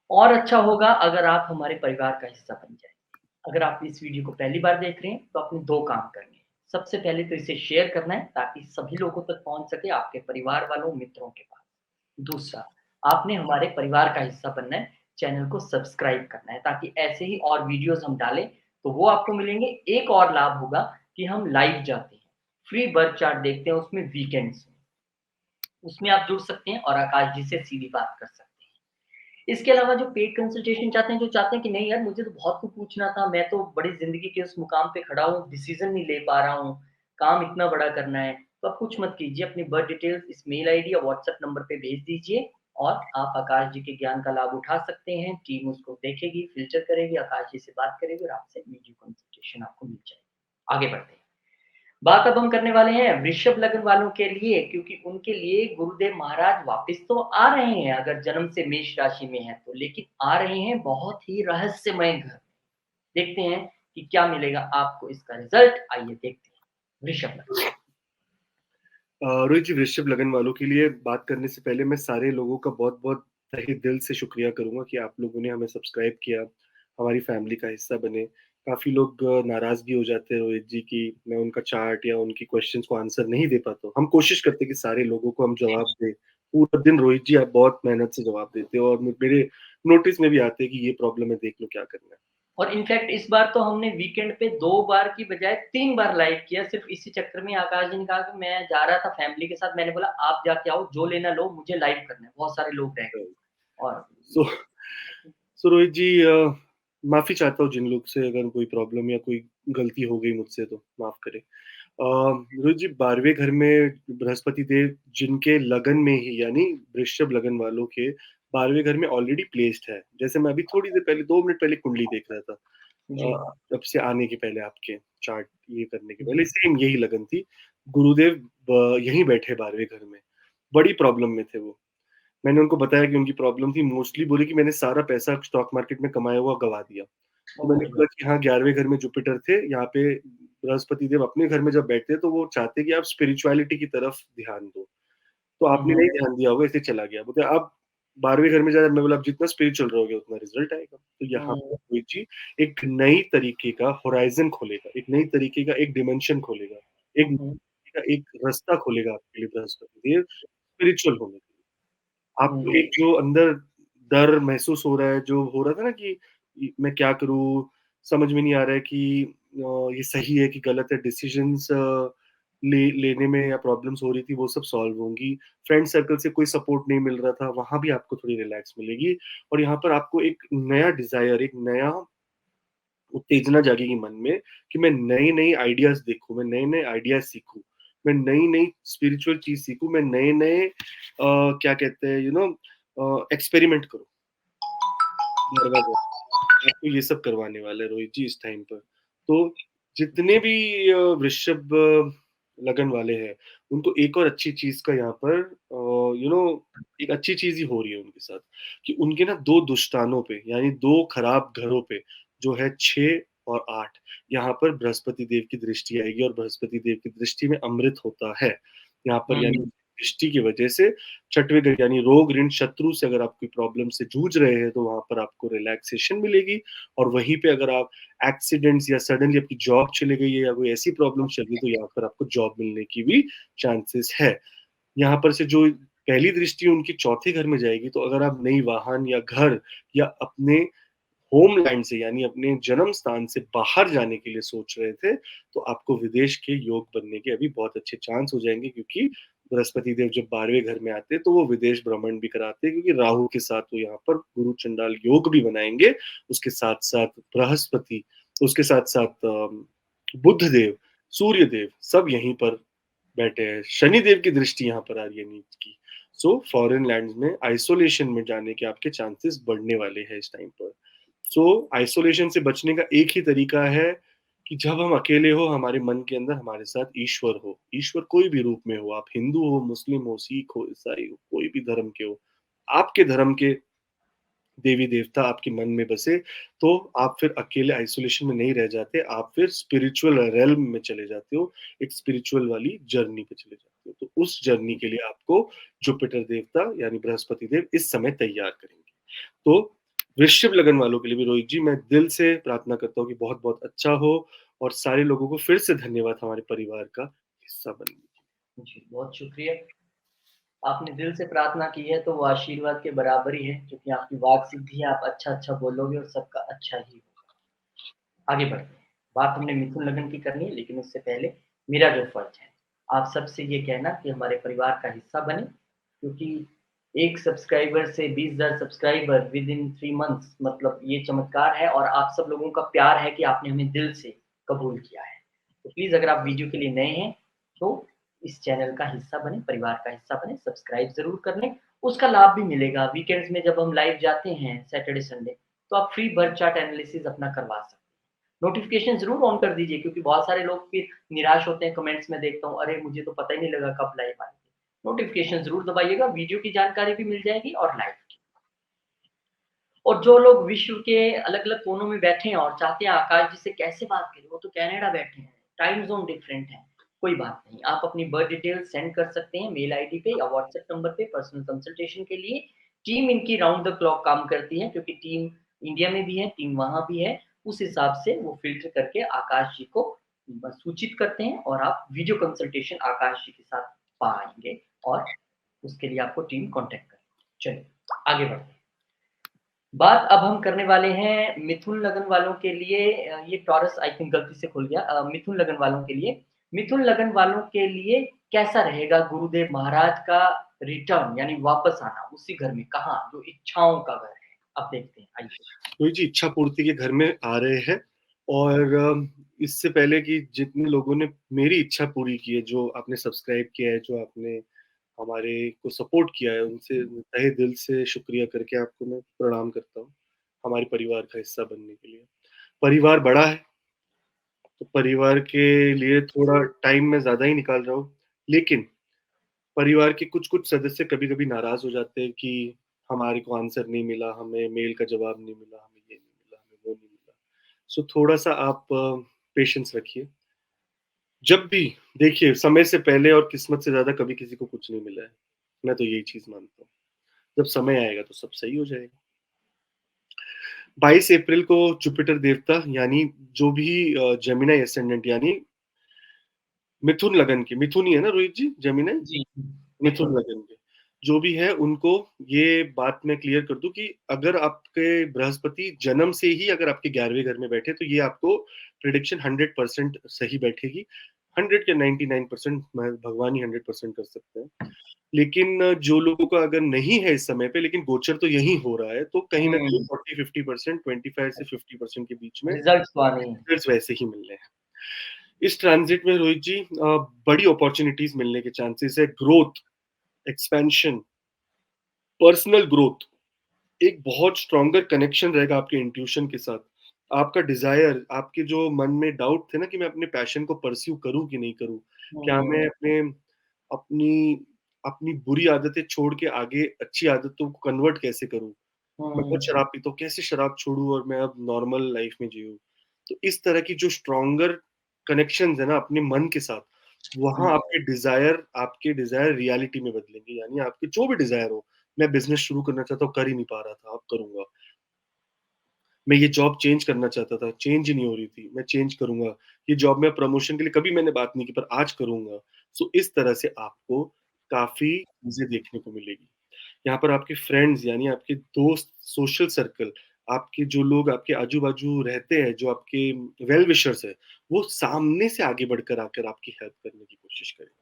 और अच्छा होगा अगर आप हमारे परिवार का हिस्सा बन जाएँ। अगर आप इस वीडियो को पहली बार देख रहे हैं, तो आपने 2 काम करने हैं। सबसे पहले तो इसे शेयर करना है ताकि सभी लोगों तक पहुँच सके, आपके परिवार वालों, मित्रों के पास। दूसरा, आपने हमारे परिवार का हिस्सा बनना है, चैनल को सब्सक्राइब करना है ताकि ऐसे ही और वीडियोज़ हम डालें, तो वो आपको मिलेंगे। एक और लाभ होगा कि हम लाइव जाते हैं, फ्री बर्थ चार्ट देखते हैं उसमें वीकेंड्स में। उसमें आप जुड़ सकते हैं और आकाश जी से सीधी बात कर सकते हैं। इसके अलावा जो पेड कंसल्टेशन चाहते हैं, जो चाहते हैं कि नहीं यार मुझे तो बहुत कुछ पूछना था, मैं तो बड़ी ज़िंदगी के उस मुकाम पे खड़ा हूँ, डिसीज़न नहीं ले पा रहा हूँ, काम इतना बड़ा करना है, तो आप कुछ मत कीजिए, अपनी बर्थ डिटेल्स इस मेल आईडी या व्हाट्सएप नंबर पे भेज दीजिए और आप आकाश जी के ज्ञान का लाभ उठा सकते हैं। टीम उसको देखेगी, फ़िल्टर करेगी, आकाश जी से बात करेगी और आपसे वीडियो कंसल्टेशन आपको मिल जाएगी। आगे बढ़ते हैं। बात अब हम करने वाले हैं वृषभ लग्न वालों के लिए क्योंकि उनके लिए गुरुदेव महाराज वापस तो आ रहे हैं अगर जन्म से मेष राशि में है तो, लेकिन आ रहे हैं बहुत ही रहस्यमय घर। देखते हैं कि क्या मिलेगा आपको इसका रिजल्ट, आइए देखते हैं। वृषभ लग्न। रोहित जी, वृश्चिक लगन वालों के लिए बात करने से पहले मैं सारे लोगों का बहुत-बहुत तहे दिल से शुक्रिया करूँगा कि आप लोगों ने हमें सब्सक्राइब किया, हमारी फैमिली का हिस्सा बने। काफ़ी लोग नाराज़ भी हो जाते हैं रोहित जी कि मैं उनका चार्ट या उनकी क्वेश्चन्स को आंसर नहीं दे पाता हूँ। हम कोशिश करते हैं कि सारे लोगों को हम जवाब दें। पूरा दिन रोहित जी आप बहुत मेहनत से जवाब देते हो और मेरे नोटिस में भी आते हैं कि ये प्रॉब्लम है, देख लो क्या करना है। और इनफैक्ट इस बार तो हमने वीकेंड पे 2 बार की बजाय 3 बार लाइव किया सिर्फ इसी चक्कर में। आकाश जी ने कहा कि मैं जा रहा था फैमिली के साथ, मैंने बोला आप जाके आओ, जो लेना लो, मुझे लाइव करना है। बहुत सारे लोग रह गए और सो सो रोहित जी, माफ़ी चाहता हूँ जिन लोग से अगर कोई प्रॉब्लम या कोई गलती हो गई मुझसे, तो माफ़ करें। रोहित जी, 12वें घर में बृहस्पति देव जिनके लगन में ही यानी वृषभ लगन वालों के 12वें घर में ऑलरेडी प्लेस्ड है। जैसे मैं अभी थोड़ी देर पहले 2 मिनट पहले कुंडली देख रहा था। जी, तब से आने के पहले आपके चार्ट ये करने के पहले जी। सेम यही लगन थी। गुरुदेव यहीं बैठे 12वें घर में। बड़ी प्रॉब्लम में थे वो। मैंने उनको बताया कि उनकी प्रॉब्लम थी, मोस्टली बोले कि मैंने सारा पैसा स्टॉक मार्केट में कमाया हुआ गँवा दिया। तो ओह मैंने माय बोला गॉड! कि हाँ, 11वें घर में जुपिटर थे, यहाँ पे बृहस्पति देव अपने घर में जब बैठते हैं, तो वो चाहते हैं कि आप स्पिरिचुअलिटी की तरफ ध्यान दो। तो हुँ, आपने हुँ। नहीं ध्यान दिया होगा, इसलिए चला गया। बोलते अब 12वें घर में जाकर मैं बोला, "आप जितना स्पिरिचुअल रहोगे, उतना रिज़ल्ट आएगा।" तो यहाँ हुँ, पर कोई चीज़ एक नई तरीके का होराइज़न खोलेगा, एक नई तरीके का एक डिमेंशन खोलेगा, हुँ, एक हुँ, एक रास्ता खोलेगा आपके लिए बृहस्पति देव स्पिरिचुअल होने के लिए। आपको हुँ। एक जो अंदर डर महसूस हो रहा है, जो हो रहा था ना कि मैं क्या करूँ? समझ में नहीं आ रहा है कि ये सही है कि गलत है, डिसीज़न्स लेने में या प्रॉब्लम्स हो रही थी, वो सब सॉल्व होंगी। फ्रेंड सर्कल से कोई सपोर्ट नहीं मिल रहा था, वहाँ भी आपको थोड़ी रिलैक्स मिलेगी और यहाँ पर आपको एक नया डिज़ायर, एक नया उत्तेजना जागेगी मन में कि मैं नए-नए आइडियाज़ देखूँ, मैं नए-नए आइडियाज़ सीखूँ, मैं नई-नई स्पिरिचुअल चीज़ सीखूँ, मैं नए-नए क्या कहते हैं एक्सपेरिमेंट करूँ। दरवाज़ा आपको ये सब करवाने वाला है रोहित जी इस टाइम पर। तो जितने भी वृषभ लगन वाले हैं, उनको एक और अच्छी चीज़ का यहाँ पर यू नो एक अच्छी चीज़ ही हो रही है उनके साथ, कि उनके ना 2 दुष्टानों पे यानी 2 खराब घरों पे जो है 6 और 8 यहाँ पर बृहस्पति देव की दृष्टि आएगी और बृहस्पति देव की दृष्टि में अमृत होता है। यहाँ पर यानी हुँ, दृष्टि की वजह से छठवें घर यानी रोग, ऋण, शत्रु से अगर आप कोई प्रॉब्लम से जूझ रहे हैं, तो वहाँ पर आपको रिलैक्सेशन मिलेगी और वहीं पे अगर आप एक्सीडेंट्स या सडनली आपकी जॉब चली गई है या कोई ऐसी प्रॉब्लम चल रही है, तो यहाँ पर आपको जॉब मिलने की भी चांसेस है। यहाँ पर से जो पहली दृष्टि उनकी चौथे घर में जाएगी, तो अगर आप नई वाहन या घर या अपने होमलैंड से यानी अपने जन्म स्थान से बाहर जाने के लिए सोच रहे थे, तो आपको विदेश के योग बनने के अभी बहुत अच्छे चांस हो जाएँगे, क्योंकि बृहस्पति देव जब 12वें घर में आते हैं, तो वो विदेश भ्रमण भी कराते हैं, क्योंकि राहु के साथ वो यहाँ पर गुरु चंडाल योग भी बनाएँगे। उसके साथ-साथ बृहस्पति, उसके साथ-साथ बुध देव, सूर्य देव सब यहीं पर बैठे हैं। शनि देव की दृष्टि यहाँ पर आ रही है नीच की। सो फॉरेन लैंड्स में आइसोलेशन में जाने के आपके चांसेस बढ़ने वाले हैं इस टाइम पर। सो आइसोलेशन से बचने का एक ही तरीका है कि जब हम अकेले हो, हमारे मन के अंदर हमारे साथ ईश्वर हो। ईश्वर कोई भी रूप में हो, आप हिंदू हो, मुस्लिम हो, सिख हो, ईसाई हो, कोई भी धर्म के हो। आपके धर्म के देवी-देवता आपके मन में बसे, तो आप फिर अकेले आइसोलेशन में नहीं रह जाते, आप फिर स्पिरिचुअल रियल्म में चले जाते हो, एक स्पिरिचुअल वाली जर्नी पे चले जाते हो। तो उस जर्नी के लिए आपको जुपिटर देवता यानी बृहस्पति देव इस समय तैयार करेंगे। तो वृश्चिक लगन वालों के लिए भी रोहित जी, मैं दिल से प्रार्थना करता हूँ कि बहुत-बहुत अच्छा हो और सारे लोगों को फिर से धन्यवाद हमारे परिवार का हिस्सा बनने के लिए। जी, बहुत शुक्रिया। आपने दिल से प्रार्थना की है, तो वो आशीर्वाद के बराबर ही है, क्योंकि आपकी वाक सिद्धि है, आप अच्छा-अच्छा बोलोगे और सबका अच्छा ही होगा। आगे बढ़ते हैं। बात हमने मिथुन लगन की करनी है, लेकिन उससे पहले मेरा जो फ़र्ज़ है, आप सबसे ये कहना कि हमारे परिवार का हिस्सा बनें, क्योंकि 1 सब्सक्राइबर से 20,000 सब्सक्राइबर विदिन 3 मंथ्स, मतलब ये चमत्कार है और आप सब लोगों का प्यार है कि आपने हमें दिल से कबूल किया है। तो प्लीज़ अगर आप वीडियो के लिए नए हैं, तो इस चैनल का हिस्सा बनें, परिवार का हिस्सा बनें, सब्सक्राइब ज़रूर कर लें। उसका लाभ भी मिलेगा, वीकेंड्स में जब हम लाइव जाते हैं सैटरडे, संडे, तो आप फ्री बर्थ चार्ट एनालिसिस अपना करवा सकते हैं। नोटिफ़िकेशन ज़रूर ऑन कर दीजिए, क्योंकि बहुत सारे लोग फिर निराश होते हैं, कमेंट्स में देखता हूँ, अरे! मुझे तो पता ही नहीं लगा कब लाइव आएँगे। नोटिफ़िकेशन ज़रूर दबाइएगा, वीडियो की जानकारी भी मिल जाएगी और लाइव की। और जो लोग विश्व के अलग-अलग कोनों में बैठे हैं और चाहते हैं आकाश जी से कैसे बात करें, वो तो कनाडा बैठे हैं, टाइम ज़ोन डिफरेंट है। कोई बात नहीं, आप अपनी बर्थ डिटेल्स सेंड कर सकते हैं मेल आईडी पे या व्हाट्सएप नंबर पे पर्सनल कंसल्टेशन के लिए। टीम इनकी राउंड द क्लॉक काम करती है, क्योंकि टीम इंडिया में भी है, टीम वहाँ भी है। उस हिसाब से वो फ़िल्टर करके आकाश जी को सूचित करते हैं और आप वीडियो कंसल्टेशन आकाश जी के साथ पाएँगे और उसके लिए आपको टीम कॉन्टैक्ट करेगी। चलिए, आगे बढ़ते हैं। बात अब हम करने वाले हैं मिथुन लगन वालों के लिए। ये टॉरस आई थिंक गलती से खुल गया। मिथुन लगन वालों के लिए, मिथुन लगन वालों के लिए कैसा रहेगा गुरुदेव महाराज का रिटर्न, यानी वापस आना उसी घर में, कहाँ? जो इच्छाओं का घर है। अब देखते हैं, आइए। रोहित जी इच्छा पूर्ति के घर में आ रहे हैं और इससे पहले कि जितने लोगों ने मेरी इच्छा पूरी की है, जो आपने सब्सक्राइब किया है, जो आपने हमारे को सपोर्ट किया है, उनसे तहे दिल से शुक्रिया करके आपको मैं प्रणाम करता हूँ, हमारे परिवार का हिस्सा बनने के लिए। परिवार बड़ा है, तो परिवार के लिए थोड़ा टाइम मैं ज़्यादा ही निकाल रहा हूँ, लेकिन परिवार के कुछ-कुछ सदस्य कभी-कभी नाराज़ हो जाते हैं कि हमारे को आंसर नहीं मिला, हमें मेल का जवाब नहीं मिला, हमें ये नहीं मिला, हमें वो नहीं मिला। सो थोड़ा-सा आप पेशेंस रखिए। जब भी देखिए समय से पहले और किस्मत से ज़्यादा कभी किसी को कुछ नहीं मिला है। मैं तो यही चीज़ मानता हूँ। जब समय आएगा तो सब सही हो जाएगा। 22 अप्रैल को जुपिटर देवता यानी जो भी जेमिनी असेंडेंट यानी मिथुन लगन के, मिथुन ही है ना रोहित जी? जेमिनी? जी, मिथुन मिथुन। लगन के, जो भी है उनको ये बात मैं क्लियर कर दूँ कि अगर आपके बृहस्पति जन्म से ही अगर आपके 11वें घर में बैठे, तो ये आपको प्रेडिक्शन 100% सही बैठेगी। 100 क्या 99% मैं भगवान ही 100% कर सकते हैं। लेकिन जो लोगों का अगर नहीं है इस समय पे लेकिन गोचर तो यही हो रहा है, तो कहीं न कहीं हुँ, 40-50% 25 से 50% के बीच में रिज़ल्ट्स तो आने ही हैं। रिजल्ट्स वैसे ही मिलने हैं। इस ट्रांज़िट में रोहित जी बड़ी अपॉर्च्युनिटीज़ मिलने के चांसेस है, ग्रोथ, एक्सपेंशन, पर्सनल ग्रोथ, एक बहुत स्ट्रॉन्गर कनेक्शन रहेगा आपके इंट्यूशन के साथ। आपका डिज़ायर, आपके जो मन में डाउट थे ना कि मैं अपने पैशन को परस्यू करूँ कि नहीं करूँ? क्या मैं हुँ, अपनी अपनी बुरी आदतें छोड़ के आगे अच्छी आदतों को कन्वर्ट कैसे करूँ? मैं बहुत हुँ, शराब पीता हूँ, कैसे शराब छोड़ूँ और मैं अब नॉर्मल लाइफ़ में जिऊँ? तो इस तरह की जो स्ट्रॉन्गर कनेक्शंस है ना अपने मन के साथ, वहाँ हुँ, आपके डिज़ायर रियलिटी में बदलेंगे। यानी आपके जो भी डिज़ायर हो, मैं बिज़नेस शुरू करना चाहता हूँ, कर ही नहीं पा रहा था, अब करूँगा। मैं ये जॉब चेंज करना चाहता था, चेंज ही नहीं हो रही थी, मैं चेंज करूँगा। ये जॉब में प्रमोशन के लिए कभी मैंने बात नहीं की पर आज करूँगा। सो इस तरह से आपको काफ़ी चीज़ें देखने को मिलेगी। यहाँ पर आपके फ्रेंड्स यानी आपके दोस्त, सोशल सर्कल, आपके जो लोग आपके आजू-बाजू रहते हैं, जो आपके वेल विशर्स हैं, वो सामने से आगे बढ़कर आकर आपकी हेल्प करने की कोशिश करेंगे।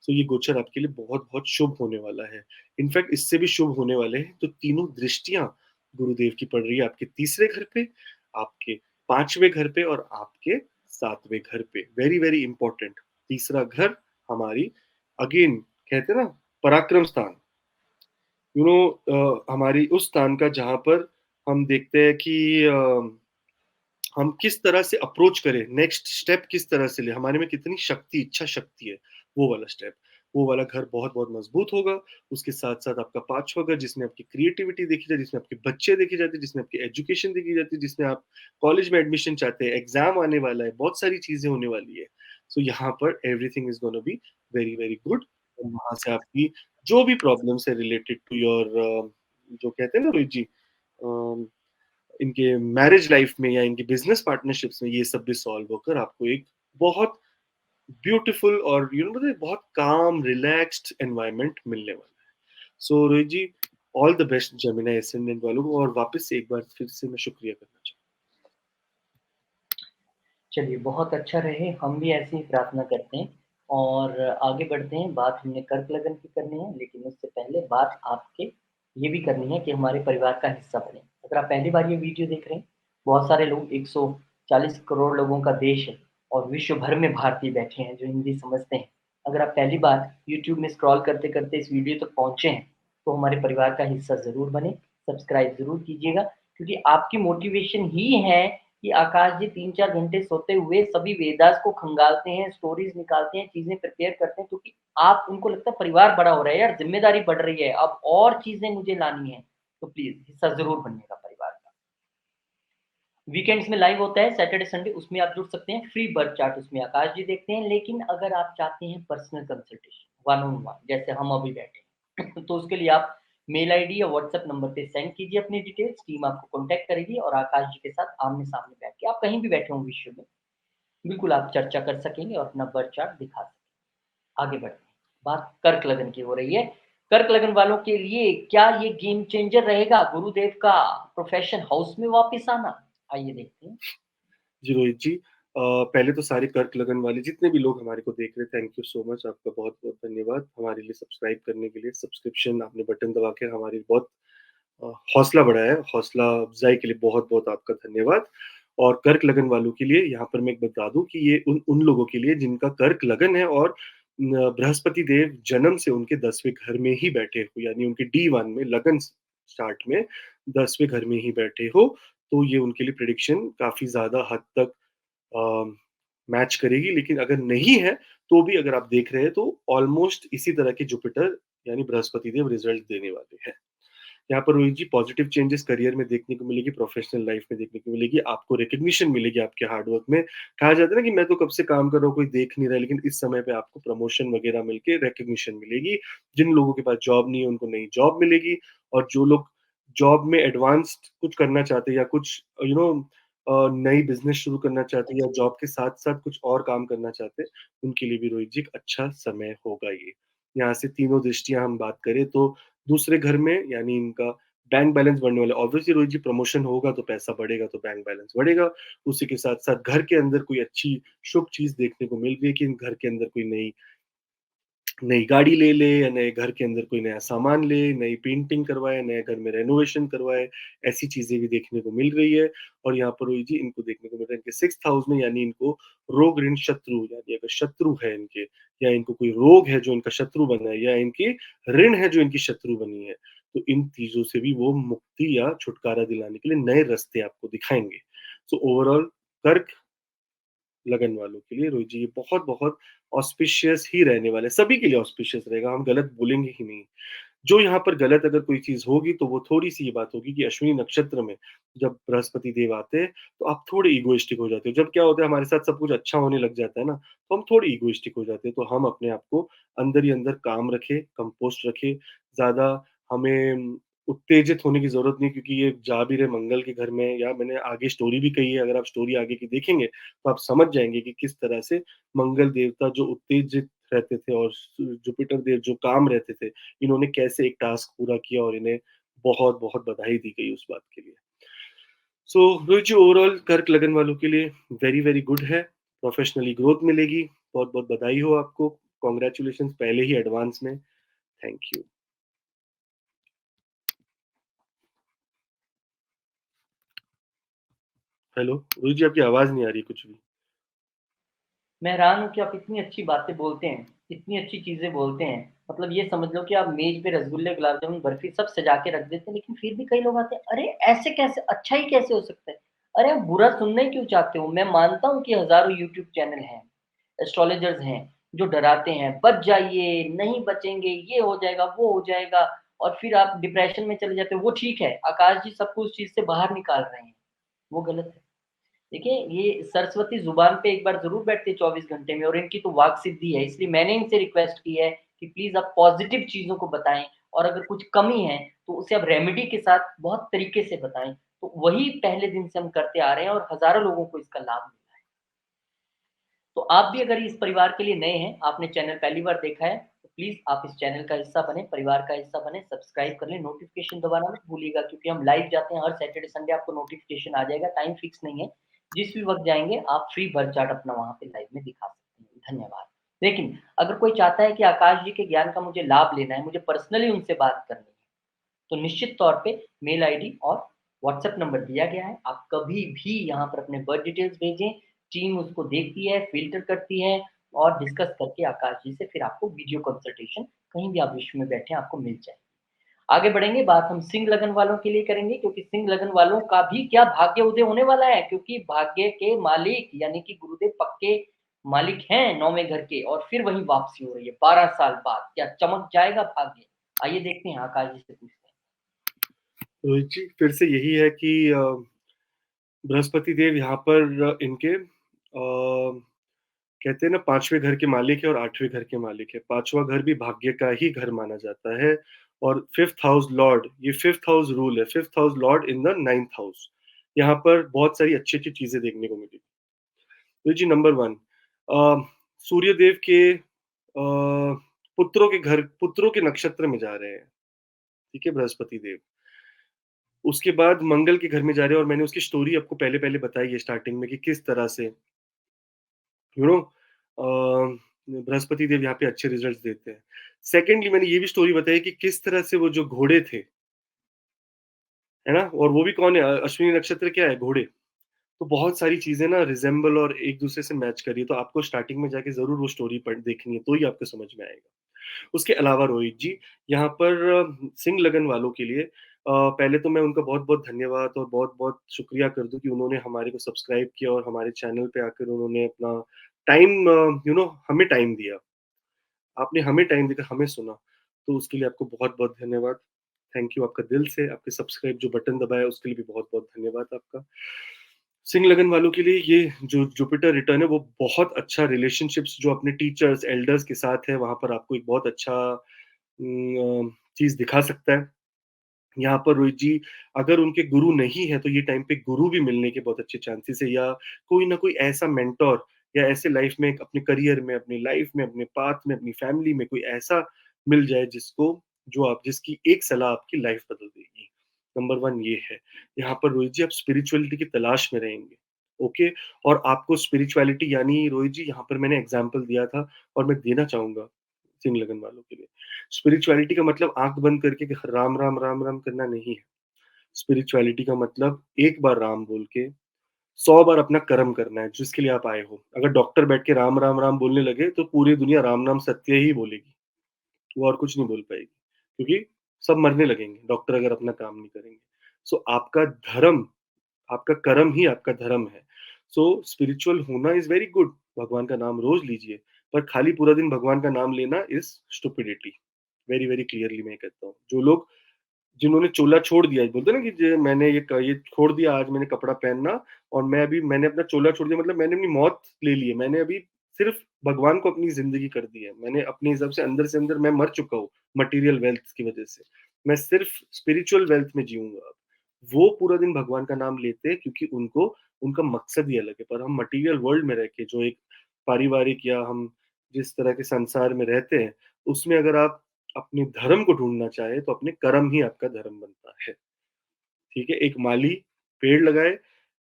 सो ये गोचर आपके लिए बहुत-बहुत शुभ होने वाला है। इनफैक्ट इससे भी शुभ होने वाले हैं, तो तीनों दृष्टियाँ गुरुदेव की पड़ रही है आपके तीसरे घर पे, आपके 5वें घर पे और आपके 7वें घर पे। Very, very important. तीसरा घर हमारी अगेन कहते हैं ना पराक्रम स्थान। हमारी उस स्थान का जहाँ पर हम देखते हैं कि हम किस तरह से अप्रोच करें, नेक्स्ट स्टेप किस तरह से लें, हमारे में कितनी शक्ति, इच्छा शक्ति है, वो वाला स्टेप। वो वाला घर बहुत-बहुत मज़बूत होगा, उसके साथ-साथ आपका 5वां घर जिसमें आपकी क्रिएटिविटी देखी जाए, जिसमें आपके बच्चे देखे जाते हैं, जिसमें आपकी एजुकेशन देखी जाती है, जिसमें आप कॉलेज में एडमिशन चाहते हैं, एग्ज़ाम आने वाला है, बहुत सारी चीज़ें होने वाली है। सो यहाँ पर everything is gonna be very, very good और वहाँ से आपकी जो भी प्रॉब्लम्स है रिलेटेड टू योर जो कहते हैं ना रोहित जी अ इनके मैरिज लाइफ में या इनकी बिज़नेस पार्टनरशिप्स में ये सब भी सॉल्व होकर आपको एक बहुत ब्यूटीफुल और मतलब बहुत काम रिलैक्स्ड एनवायरनमेंट मिलने वाला है। So Rohit ji all the best Gemini ascendant वालों को और वापस से एक बार फिर से मैं शुक्रिया करना चाहूँगा। चलिए बहुत अच्छा रहे, हम भी ऐसे ही प्रार्थना करते हैं और आगे बढ़ते हैं। बात हमने कर्क लगन की करनी है, लेकिन उससे पहले बात आपके ये भी करनी है कि हमारे परिवार का हिस्सा बनें। अगर आप पहली बार ये वीडियो देख रहे हैं, बहुत सारे लोग 140 करोड़ लोगों का देश है और विश्व भर में भारतीय बैठे हैं जो हिंदी समझते हैं। अगर आप पहली बार यूट्यूब में स्क्रॉल करते-करते इस वीडियो तक पहुँचे हैं, तो हमारे परिवार का हिस्सा ज़रूर बनें, सब्सक्राइब ज़रूर कीजिएगा क्योंकि आपकी मोटिवेशन ही है कि आकाश जी 3-4 घंटे सोते हुए सभी वेदास को खंगालते हैं, स्टोरीज़ निकालते हैं, चीज़ें प्रिपेयर करते हैं क्योंकि आप उनको लगता है परिवार बड़ा हो रहा है यार, ज़िम्मेदारी बढ़ रही है, अब और चीज़ें मुझे लानी है। तो प्लीज़ हिस्सा ज़रूर बनिएगा परिवार का। वीकेंड्स में लाइव होता है सैटरडे, संडे उसमें आप जुड़ सकते हैं, फ्री बर्थ चार्ट उसमें आकाश जी देखते हैं, लेकिन अगर आप चाहते हैं personal consultation, one on one जैसे हम अभी बैठे हैं तो उसके लिए आप मेल आईडी या व्हाट्सएप नंबर पे सेंड कीजिए अपनी डिटेल्स, टीम आपको कॉन्टैक्ट करेगी और आकाश जी के साथ आमने-सामने बैठ के आप कहीं भी बैठे हों विश्व में, बिल्कुल आप चर्चा कर सकेंगे और अपना बर्थ चार्ट दिखा सकेंगे। आगे बढ़ते हैं, बात कर्क लगन की हो रही है। कर्क लगन वालों के लिए क्या ये गेम चेंजर रहेगा गुरुदेव का प्रोफेशन हाउस में वापस आना? आइए देखते हैं। जी रोहित जी पहले तो सारे कर्क लगन वाले जितने भी लोग हमारे को देख रहे हैं थैंक यू सो मच आपका बहुत-बहुत धन्यवाद हमारे लिए सब्सक्राइब करने के लिए सब्सक्रिप्शन आपने बटन दबा के हमारी बहुत हौसला बढ़ाया है, हौसला अफ़ज़ाई के लिए बहुत-बहुत आपका धन्यवाद। और कर्क लगन वालों के लिए यहाँ पर मैं एक बता दूँ कि ये उन उन लोगों के लिए जिनका कर्क लगन है और बृहस्पति देव जन्म से उनके 10वें घर में ही बैठे हो, यानी उनके D1 में लगन चार्ट में 10वें घर में ही बैठे हो, तो ये उनके लिए प्रेडिक्शन काफ़ी ज़्यादा हद तक अ, मैच करेगी। लेकिन अगर नहीं है, तो भी अगर आप देख रहे हैं तो ऑलमोस्ट इसी तरह के जुपिटर यानी बृहस्पति देव रिज़ल्ट देने वाले हैं। यहाँ पर रोहित जी पॉजिटिव चेंजेस करियर में देखने को मिलेगी, प्रोफेशनल लाइफ में देखने को मिलेगी, आपको रिकॉग्निशन मिलेगी आपके हार्ड वर्क में। कहा जाता है ना कि मैं तो कब से काम कर रहा हूँ, कोई देख नहीं रहा है, लेकिन इस समय पे आपको प्रमोशन वगैरह मिलके रिकॉग्निशन मिलेगी। जिन लोगों के पास जॉब नहीं है, उनको नई जॉब मिलेगी और जो लोग जॉब में एडवांस्ड कुछ करना चाहते हैं या कुछ नई बिज़नेस शुरू करना चाहते हैं या जॉब के साथ-साथ कुछ और काम करना चाहते हैं, उनके लिए भी रोहित जी एक अच्छा समय होगा ये। यहाँ से तीनों दृष्टियाँ हम बात करें तो दूसरे घर में यानी इनका बैंक बैलेंस बढ़ने वाला है। ऑब्वियसली रोहित जी प्रमोशन होगा तो पैसा बढ़ेगा तो बैंक बैलेंस बढ़ेगा। उसी के साथ-साथ घर के अंदर कोई अच्छी शुभ चीज़ देखने को मिल रही है कि घर के अंदर कोई नई नई गाड़ी ले ले या नए घर के अंदर कोई नया सामान ले, नई पेंटिंग करवाए, नए घर में रेनोवेशन करवाए, ऐसी चीज़ें भी देखने को मिल रही है। और यहाँ पर रोहित जी इनको देखने को मिल रहा है इनके 6th हाउस में यानी इनको रोग, ऋण, शत्रु यानी अगर शत्रु है इनके या इनको कोई रोग है जो इनका शत्रु बना है या इनकी ऋण है जो इनकी शत्रु बनी है, तो इन चीज़ों से भी वो मुक्ति या छुटकारा दिलाने के लिए नए रास्ते आपको दिखाएँगे। सो ओवरऑल कर्क लगन वालों के लिए रोहित जी ये बहुत-बहुत ऑस्पिशियस ही रहने वाला है, सभी के लिए ऑस्पिशियस रहेगा, हम गलत बोलेंगे ही नहीं। जो यहाँ पर गलत अगर कोई चीज़ होगी तो वो थोड़ी-सी ये बात होगी कि अश्विनी नक्षत्र में जब बृहस्पति देव आते हैं, तो आप थोड़े इगोइस्टिक हो जाते हो। जब क्या होता है हमारे साथ सब कुछ अच्छा होने लग जाता है ना, तो हम थोड़े इगोइस्टिक हो जाते हैं। तो हम अपने आप को अंदर ही अंदर काम रखें, कंपोस्ट रखें, ज़्यादा हमें उत्तेजित होने की ज़रूरत नहीं क्योंकि ये जा भी रहे मंगल के घर में या मैंने आगे स्टोरी भी कही है, अगर आप स्टोरी आगे की देखेंगे, तो आप समझ जाएँगे कि किस तरह से मंगल देवता जो उत्तेजित रहते थे और जुपिटर देव जो काम रहते थे, इन्होंने कैसे एक टास्क पूरा किया और इन्हें बहुत-बहुत बधाई दी गई उस बात के लिए। सो रोहित जी ओवरऑल कर्क लगन वालों के लिए वेरी, वेरी गुड है। प्रोफेशनली ग्रोथ मिलेगी। बहुत-बहुत बधाई हो आपको। कांग्रेचुलेशंस पहले ही एडवांस में। Thank you. हेलो, रोहित जी आपकी आवाज़ नहीं आ रही कुछ भी। मैं हैरान हूँ कि आप इतनी अच्छी बातें बोलते हैं, इतनी अच्छी चीज़ें बोलते हैं। मतलब ये समझ लो कि आप मेज़ पे रसगुल्ले, गुलाब जामुन, बर्फ़ी सब सजा के रख देते हैं, लेकिन फिर भी कई लोग आते हैं, "अरे! ऐसे कैसे? अच्छा ही कैसे हो सकता है? अरे! आप बुरा सुनना ही क्यों चाहते हो?" मैं मानता हूँ कि हज़ारों यूट्यूब चैनल हैं, एस्ट्रोलॉजर्स हैं, जो डराते हैं, "बच जाइए, नहीं बचेंगे, ये हो जाएगा, वो हो जाएगा" और फिर आप डिप्रेशन में चले जाते हो। वो ठीक है, आकाश जी सबको उस चीज़ से बाहर निकाल रहे हैं, वो गलत है। देखिए, ये सरस्वती ज़ुबान पे एक बार ज़रूर बैठती है 24 घंटे में और इनकी तो वाक सिद्धि है, इसलिए मैंने इनसे रिक्वेस्ट की है कि प्लीज़ आप पॉज़िटिव चीज़ों को बताएँ और अगर कुछ कमी है, तो उसे आप रेमेडी के साथ बहुत तरीके से बताएँ। तो वही पहले दिन से हम करते आ रहे हैं और हज़ारों लोगों को इसका लाभ मिला है। तो आप भी अगर इस परिवार के लिए नए हैं, आपने चैनल पहली बार देखा है, तो प्लीज़ आप इस चैनल का हिस्सा बनें, परिवार का हिस्सा बनें, सब्सक्राइब कर लें, नोटिफ़िकेशन दबाना मत भूलिएगा क्योंकि हम लाइव जाते हैं हर सैटरडे, संडे आपको नोटिफ़िकेशन आ जाएगा, टाइम फिक्स नहीं है। जिस भी वक़्त जाएँगे आप फ्री बर्थ चार्ट अपना वहाँ पे लाइव में दिखा सकते हैं। धन्यवाद। लेकिन अगर कोई चाहता है कि आकाश जी के ज्ञान का मुझे लाभ लेना है, मुझे पर्सनली उनसे बात करनी है, तो निश्चित तौर पे मेल आईडी और व्हाट्सएप नंबर दिया गया है। आप कभी भी यहाँ पर अपने बर्थ डिटेल्स भेजें, टीम उसको देखती है, फ़िल्टर करती है और डिस्कस करके आकाश जी से फिर आपको वीडियो कंसल्टेशन कहीं भी आप विश्व में बैठे हैं, आपको मिल जाएगी। आगे बढ़ेंगे, बात हम सिंह लगन वालों के लिए करेंगे क्योंकि सिंह लगन वालों का भी क्या भाग्य उदय होने वाला है क्योंकि भाग्य के मालिक यानी कि गुरुदेव पक्के मालिक हैं 9वें घर के और फिर वही वापसी हो रही है 12 साल बाद। क्या चमक जाएगा भाग्य? आइए देखते हैं आकाश जी से पूछते हैं। रोहित जी फिर से यही है कि बृहस्पति देव यहाँ पर इनके कहते हैं ना 5वें घर के मालिक है और 8वें घर के मालिक है। 5वां घर भी भाग्य का ही घर माना जाता है और 5th हाउस लॉर्ड ये 5th हाउस रूल है। 5th house Lord in the 9th house. यहाँ पर बहुत सारी अच्छी-अच्छी चीज़ें देखने को मिली। तो जी नंबर 1 सूर्य देव के पुत्रों के नक्षत्र में जा रहे हैं, ठीक है, बृहस्पति देव। उसके बाद मंगल के घर में जा रहे हैं और मैंने उसकी स्टोरी आपको पहले-पहले बताई है स्टार्टिंग में कि किस तरह से यू नो बृहस्पति देव यहाँ पे अच्छे रिजल्ट्स देते हैं। सेकेंडली मैंने ये भी स्टोरी बताई कि किस तरह से वो जो घोड़े थे, है ना? और वो भी कौन है? अश्विनी नक्षत्र क्या है? घोड़े। तो बहुत सारी चीज़ें ना रिज़ेम्बल और एक-दूसरे से मैच कर रही है, तो आपको स्टार्टिंग में जाके ज़रूर वो स्टोरी देखनी है, तो ही आपको समझ में आएगा। उसके अलावा रोहित जी, यहाँ पर सिंह लगन वालों के लिए पहले तो मैं उनका बहुत-बहुत धन्यवाद और बहुत-बहुत शुक्रिया कर दूँ कि उन्होंने हमारे को सब्सक्राइब किया और हमारे चैनल पे आकर उन्होंने अपना टाइम हमें टाइम दिया। आपने हमें टाइम देकर हमें सुना, तो उसके लिए आपको बहुत-बहुत धन्यवाद। थैंक यू आपका दिल से, आपके सब्सक्राइब जो बटन दबाया उसके लिए भी बहुत-बहुत धन्यवाद आपका। सिंह लगन वालों के लिए ये जो जुपिटर रिटर्न है वो बहुत अच्छा रिलेशनशिप्स जो अपने टीचर्स, एल्डर्स के साथ है, वहाँ पर आपको एक बहुत अच्छा चीज़ दिखा सकता है। यहाँ पर रोहित जी अगर उनके गुरु नहीं है, तो ये टाइम पे गुरु भी मिलने के बहुत अच्छे चांसेस है या कोई ना कोई ऐसा मेंटर या ऐसे लाइफ में अपने करियर में, अपनी लाइफ में, अपने पाथ में, अपनी फैमिली में कोई ऐसा मिल जाए जिसकी एक सलाह आपकी लाइफ बदल देगी। नंबर 1 ये है। यहाँ पर रोहित जी आप स्पिरिचुअलिटी की तलाश में रहेंगे, ओके? और आपको स्पिरिचुअलिटी यानी रोहित जी यहाँ पर मैंने एग्ज़ाम्पल दिया था और मैं देना चाहूँगा सिंह लगन वालों के लिए। स्पिरिचुअलिटी का मतलब आँख बंद करके कि राम, राम, राम, राम करना नहीं है। स्पिरिचुअलिटी का मतलब एक बार राम बोल के 100 बार अपना कर्म करना है जिसके लिए आप आए हो। अगर डॉक्टर बैठ के राम, राम, राम बोलने लगे तो पूरी दुनिया राम, नाम सत्य ही बोलेगी। वो और कुछ नहीं बोल पाएगी क्योंकि सब मरने लगेंगे डॉक्टर अगर अपना काम नहीं करेंगे। सो आपका धर्म आपका कर्म ही आपका धर्म है। सो स्पिरिचुअल होना इज़ वेरी गुड, भगवान का नाम रोज़ लीजिए, पर खाली पूरा दिन भगवान का नाम लेना is stupidity. Very, very clearly मैं कहता हूँ। जो लोग जिन्होंने चोला छोड़ दिया, बोलते हैं ना कि मैंने ये छोड़ दिया, आज मैंने कपड़ा पहनना और मैंने अपना चोला छोड़ दिया, मतलब मैंने अपनी मौत ले ली है। मैंने अभी सिर्फ़ भगवान को अपनी ज़िंदगी कर दी है। मैंने अपने हिसाब से अंदर मैं मर चुका हूँ, मटीरियल वेल्थ की वज़ह से। मैं सिर्फ़ स्पिरिचुअल वेल्थ में जीऊँगा अब। वो पूरा दिन भगवान का नाम लेते हैं क्योंकि उनको उनका मकसद ही अलग है। पर हम मटीरियल वर्ल्ड में रह के जो एक पारिवारिक या हम जिस तरह के संसार में रहते हैं, उसमें अगर आप अपने धर्म को ढूँढना चाहे, तो अपने कर्म ही आपका धर्म बनता है, ठीक है? एक माली पेड़ लगाए,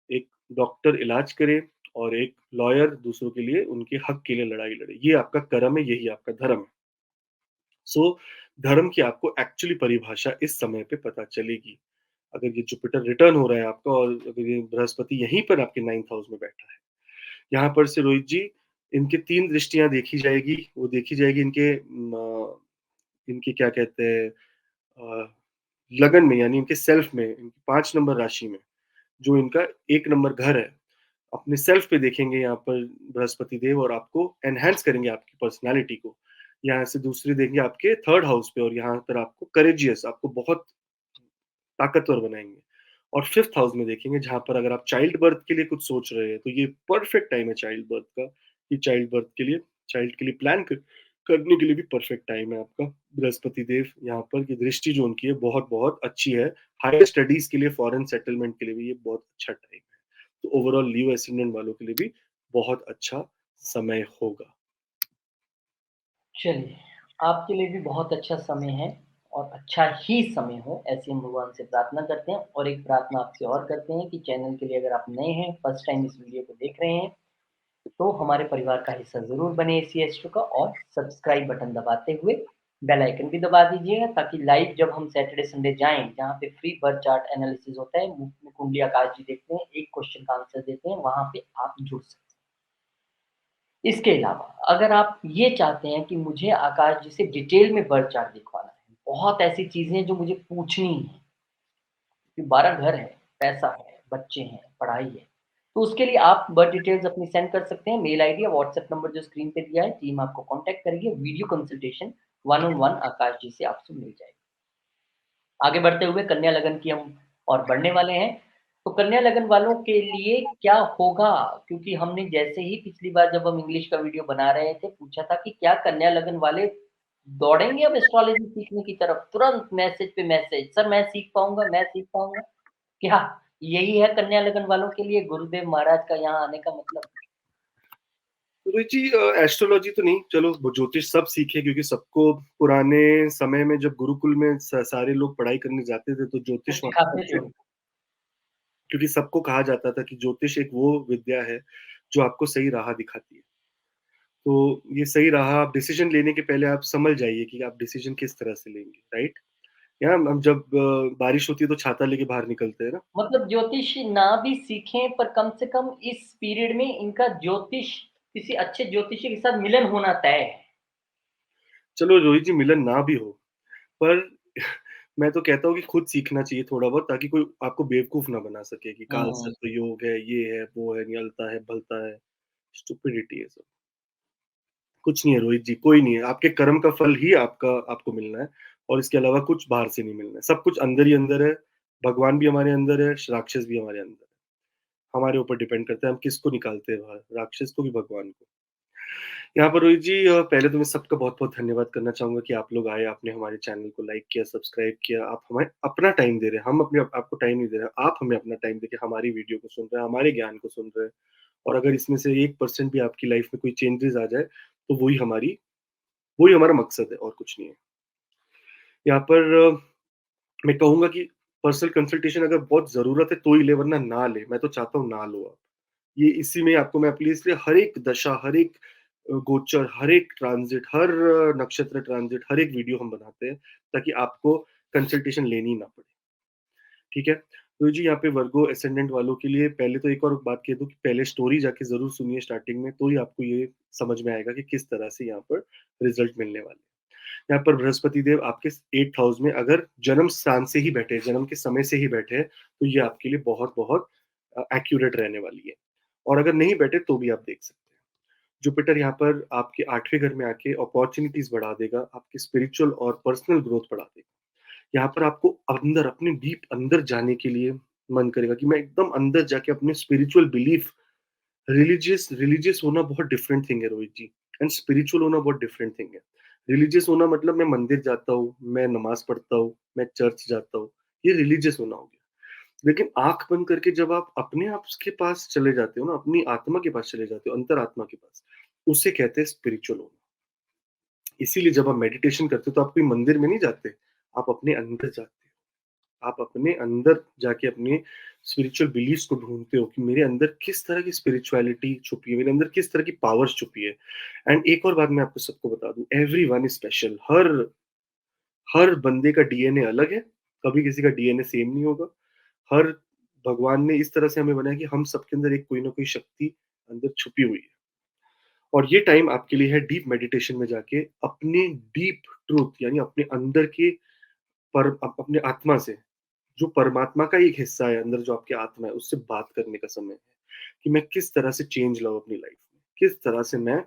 एक डॉक्टर इलाज करे और एक लॉयर दूसरों के लिए, उनके हक के लिए लड़ाई लड़े। ये आपका कर्म है, यही आपका धर्म है। सो धर्म की आपको एक्चुअली परिभाषा इस समय पे पता चलेगी। अगर ये जुपिटर रिटर्न हो रहा है आपका और अगर ये बृहस्पति यहीं पर आपके 9th हाउस में बैठा है, यहाँ पर से रोहित जी, इनकी 3 दृष्टियाँ देखी जाएगी। वो देखी जाएगी इनके क्या कहते हैं अ, लगन में, यानी इनके सेल्फ में, इनकी 5 नंबर राशि में, जो इनका 1 नंबर घर है। अपने सेल्फ पे देखेंगे यहाँ पर बृहस्पति देव और आपको एनहांस करेंगे आपकी पर्सनैलिटी को। यहाँ से दूसरी देंगे आपके 3rd हाउस पे और यहाँ पर आपको करेजियस, आपको बहुत ताकतवर बनाएँगे। और 5th हाउस में देखेंगे जहाँ पर अगर आप चाइल्ड बर्थ के लिए कुछ सोच रहे हैं, तो ये परफेक्ट टाइम है चाइल्ड बर्थ का, कि चाइल्ड के लिए प्लान करने के लिए भी परफेक्ट टाइम है आपका। बृहस्पति देव यहाँ पर की दृष्टि जो उनकी है बहुत-बहुत अच्छी है। हायर स्टडीज़ के लिए, फॉरेन सेटलमेंट के लिए भी ये बहुत अच्छा टाइम है। तो ओवरऑल लीव एस्सेंडेंट वालों के लिए भी बहुत अच्छा समय होगा। चलिए, आपके लिए भी बहुत अच्छा समय है और अच्छा ही समय हो, ऐसी हम भगवान से प्रार्थना करते हैं और एक प्रार्थना आपसे और करते हैं कि चैनल के लिए अगर आप नए हैं, फर्स्ट टाइम इस वीडियो को देख रहे हैं, तो हमारे परिवार का हिस्सा ज़रूर बने एसी एस्ट्रो का और सब्सक्राइब बटन दबाते हुए बेल आइकन भी दबा दीजिएगा ताकि लाइव जब हम सैटरडे संडे जाएँ, जहाँ पे फ्री बर्थ चार्ट एनालिसिस होता है, मुफ्त में कुंडली आकाश जी देखते हैं, एक क्वेश्चन का आंसर देते हैं, वहाँ पे आप जुड़ सकते हैं। इसके अलावा अगर आप ये चाहते हैं कि मुझे आकाश जी से डिटेल में बर्थ चार्ट दिखवाना है, बहुत ऐसी चीज़ें हैं जो मुझे पूछनी है, कि 12 घर है, पैसा है, बच्चे हैं, पढ़ाई है, तो उसके लिए आप बर्थ डिटेल्स अपनी सेंड कर सकते हैं। मेल आईडी या व्हाट्सएप नंबर जो स्क्रीन पे दिया है, टीम आपको कॉन्टैक्ट करेगी। Video consultation one on one Akash ji से आपसे मिल जाएगी। आगे बढ़ते हुए कन्या लगन की हम और बढ़ने वाले हैं। तो कन्या लगन वालों के लिए क्या होगा? क्योंकि हमने जैसे ही पिछली बार जब हम इंग्लिश का वीडियो बना रहे थे, पूछा था कि क्या कन्या लगन वाले दौड़ेंगे अब एस्ट्रोलॉजी सीखने की तरफ? तुरंत मैसेज पे मैसेज, सर मैं सीख पाऊँगा, मैं सीख पाऊँगा। क्या यही है कन्या लगन वालों के लिए गुरुदेव महाराज का यहाँ आने का मतलब? सुरेश जी, एस्ट्रोलॉजी तो नहीं, चलो वो ज्योतिष सब सीखे क्योंकि सबको पुराने समय में जब गुरुकुल में सारे लोग पढ़ाई करने जाते थे तो तो ज्योतिष वहाँ सिखाते थे सबसे, उनको। क्योंकि सबको कहा जाता था कि ज्योतिष एक वो विद्या है जो आपको सही राह दिखाती है। तो ये सही राह आप डिसीजन लेने के पहले आप समझ जाइए कि आप डिसीजन किस तरह से लेंगे, राइट? या हम जब बारिश होती है तो छाता लेके बाहर निकलते हैं ना। मतलब ज्योतिष ना भी सीखें पर कम से कम इस पीरियड में इनका ज्योतिष किसी अच्छे ज्योतिषी के साथ मिलन होना तय है। चलो रोहित जी, मिलन ना भी हो, पर मैं तो कहता हूँ कि खुद सीखना चाहिए थोड़ा बहुत, ताकि कोई आपको बेवकूफ ना बना सके कि काल हुँ, सर्प योग है, ये है, वो है, नियलता है, भलता है। स्टुपिडिटी है सब। कुछ नहीं है रोहित जी, कोई नहीं है। आपके कर्म का फल ही आपको मिलना है और इसके अलावा कुछ बाहर से नहीं मिलना है। सब कुछ अंदर ही अंदर है। भगवान भी हमारे अंदर है, राक्षस भी हमारे अंदर है। हमारे ऊपर डिपेंड करता है हम किसको निकालते हैं बाहर, राक्षस को कि भगवान को। यहाँ पर रोहित जी, पहले तो मैं सबका बहुत-बहुत धन्यवाद करना चाहूँगा कि आप लोग आए, आपने हमारे चैनल को लाइक किया, सब्सक्राइब किया। आप हमें अपना टाइम दे रहे हैं, हम अपने आपको टाइम नहीं दे रहे हैं। आप हमें अपना टाइम देके हमारी वीडियो को सुन रहे हैं, हमारे ज्ञान को सुन रहे हैं और अगर इसमें से 1% भी आपकी लाइफ में कोई चेंजेज़ आ जाए, तो वही हमारा मकसद है और कुछ नहीं है। यहाँ पर मैं कहूँगा कि पर्सनल कंसल्टेशन अगर बहुत ज़रूरत है तो ही लें, वरना ना लें। मैं तो चाहता हूँ ना लो आप। ये इसी में आपको मैं अपनी इसलिए हर एक दशा, हर एक गोचर, हर एक ट्रांज़िट, हर नक्षत्र ट्रांज़िट, हर एक वीडियो हम बनाते हैं ताकि आपको कंसल्टेशन लेनी ना पड़े। ठीक है? तो जी यहाँ पे वर्गो असेंडेंट वालों के लिए पहले तो एक और बात कह दूँ कि पहले स्टोरी जाके ज़रूर सुनिए स्टार्टिंग में, तो ही आपको ये समझ में आएगा कि किस तरह से यहाँ पर रिज़ल्ट मिलने वाले हैं। यहाँ पर बृहस्पति देव आपके 8th हाउस में अगर जन्म स्थान से ही बैठे, जन्म के समय से ही बैठे हैं, तो ये आपके लिए बहुत-बहुत एक्यूरेट रहने वाली है। और अगर नहीं बैठे तो भी आप देख सकते हैं। जुपिटर यहाँ पर आपके 8वें घर में आके अपॉर्च्युनिटीज़ बढ़ा देगा, आपकी स्पिरिचुअल और पर्सनल ग्रोथ बढ़ा देगा। यहाँ पर आपको अंदर, अपने डीप अंदर जाने के लिए मन करेगा कि मैं एकदम अंदर जाके अपने स्पिरिचुअल बिलीफ, रिलीजियस होना बहुत डिफरेंट थिंग है रोहित जी, एंड स्पिरिचुअल होना बहुत डिफरेंट थिंग है। रिलीजियस होना मतलब मैं मंदिर जाता हूँ, मैं नमाज़ पढ़ता हूँ, मैं चर्च जाता हूँ, ये रिलीजियस होना हो गया। लेकिन आँख बंद करके जब आप अपने आप के पास चले जाते हो ना, अपनी आत्मा के पास चले जाते हो, अंतरात्मा के पास, उसे कहते हैं स्पिरिचुअल होना। इसीलिए जब आप मेडिटेशन करते हो तो आप कोई मंदिर में नहीं जाते, आप अपने अंदर जाते हो। आप अपने अंदर जाके अपने स्पिरिचुअल बिलीफ्स को ढूँढते हो कि मेरे अंदर किस तरह की स्पिरिचुअलिटी छुपी है, मेरे अंदर किस तरह की पावर्स छुपी है। एंड एक और बात मैं आपको सबको बता दूँ, एवरीवन इज़ स्पेशल। हर बंदे का डीएनए अलग है, कभी किसी का डीएनए सेम नहीं होगा। हर भगवान ने इस तरह से हमें बनाया कि हम सबके अंदर एक कोई ना कोई शक्ति अंदर छुपी हुई है। और ये टाइम आपके लिए है डीप मेडिटेशन में जाके अपने डीप ट्रूथ यानी अपने अंदर के अपने आत्मा से, जो परमात्मा का एक हिस्सा है अंदर, जो आपकी आत्मा है, उससे बात करने का समय है कि मैं किस तरह से चेंज लाऊं अपनी लाइफ में, किस तरह से मैं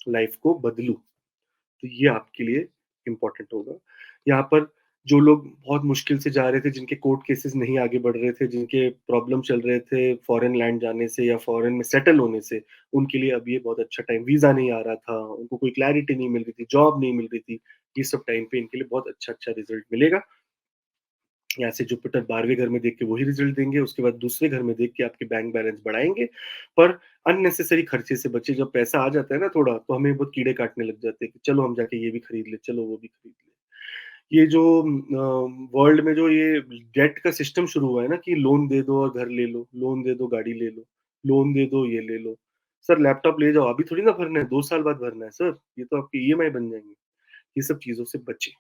लाइफ को बदलूं। तो ये आपके लिए इम्पोर्टेंट होगा। यहाँ पर जो लोग बहुत मुश्किल से जा रहे थे, जिनके कोर्ट केसेस नहीं आगे बढ़ रहे थे, जिनके प्रॉब्लम चल रहे थे फॉरेन लैंड जाने से या फॉरेन में सेटल होने से, उनके लिए अब ये बहुत अच्छा टाइम, वीज़ा नहीं आ रहा था, उनको कोई क्लैरिटी नहीं मिल रही थी, जॉब नहीं मिल रही थी, ये सब टाइम पे इनके लिए बहुत अच्छा-अच्छा रिज़ल्ट मिलेगा। यहाँ से जुपिटर 12वें घर में देख के वही रिजल्ट देंगे, उसके बाद दूसरे घर में देख के आपके बैंक बैलेंस बढ़ाएँगे, पर अननेसेसरी खर्चे से बचें। जब पैसा आ जाता है ना थोड़ा, तो हमें बहुत कीड़े काटने लग जाते हैं कि चलो हम जाके ये भी खरीद लें, चलो वो भी खरीद लें। ये जो वर्ल्ड में जो ये डेट का सिस्टम शुरू हुआ है ना कि लोन दे दो और घर ले लो, लोन दे दो गाड़ी ले लो, लोन दे दो ये ले लो। सर लैपटॉप ले जाओ, अभी थोड़ी ना भरना है, 2 साल बाद भरना है सर, ये तो आपकी ईएमआई बन जाएँगी। ये सब चीज़ों से बचें।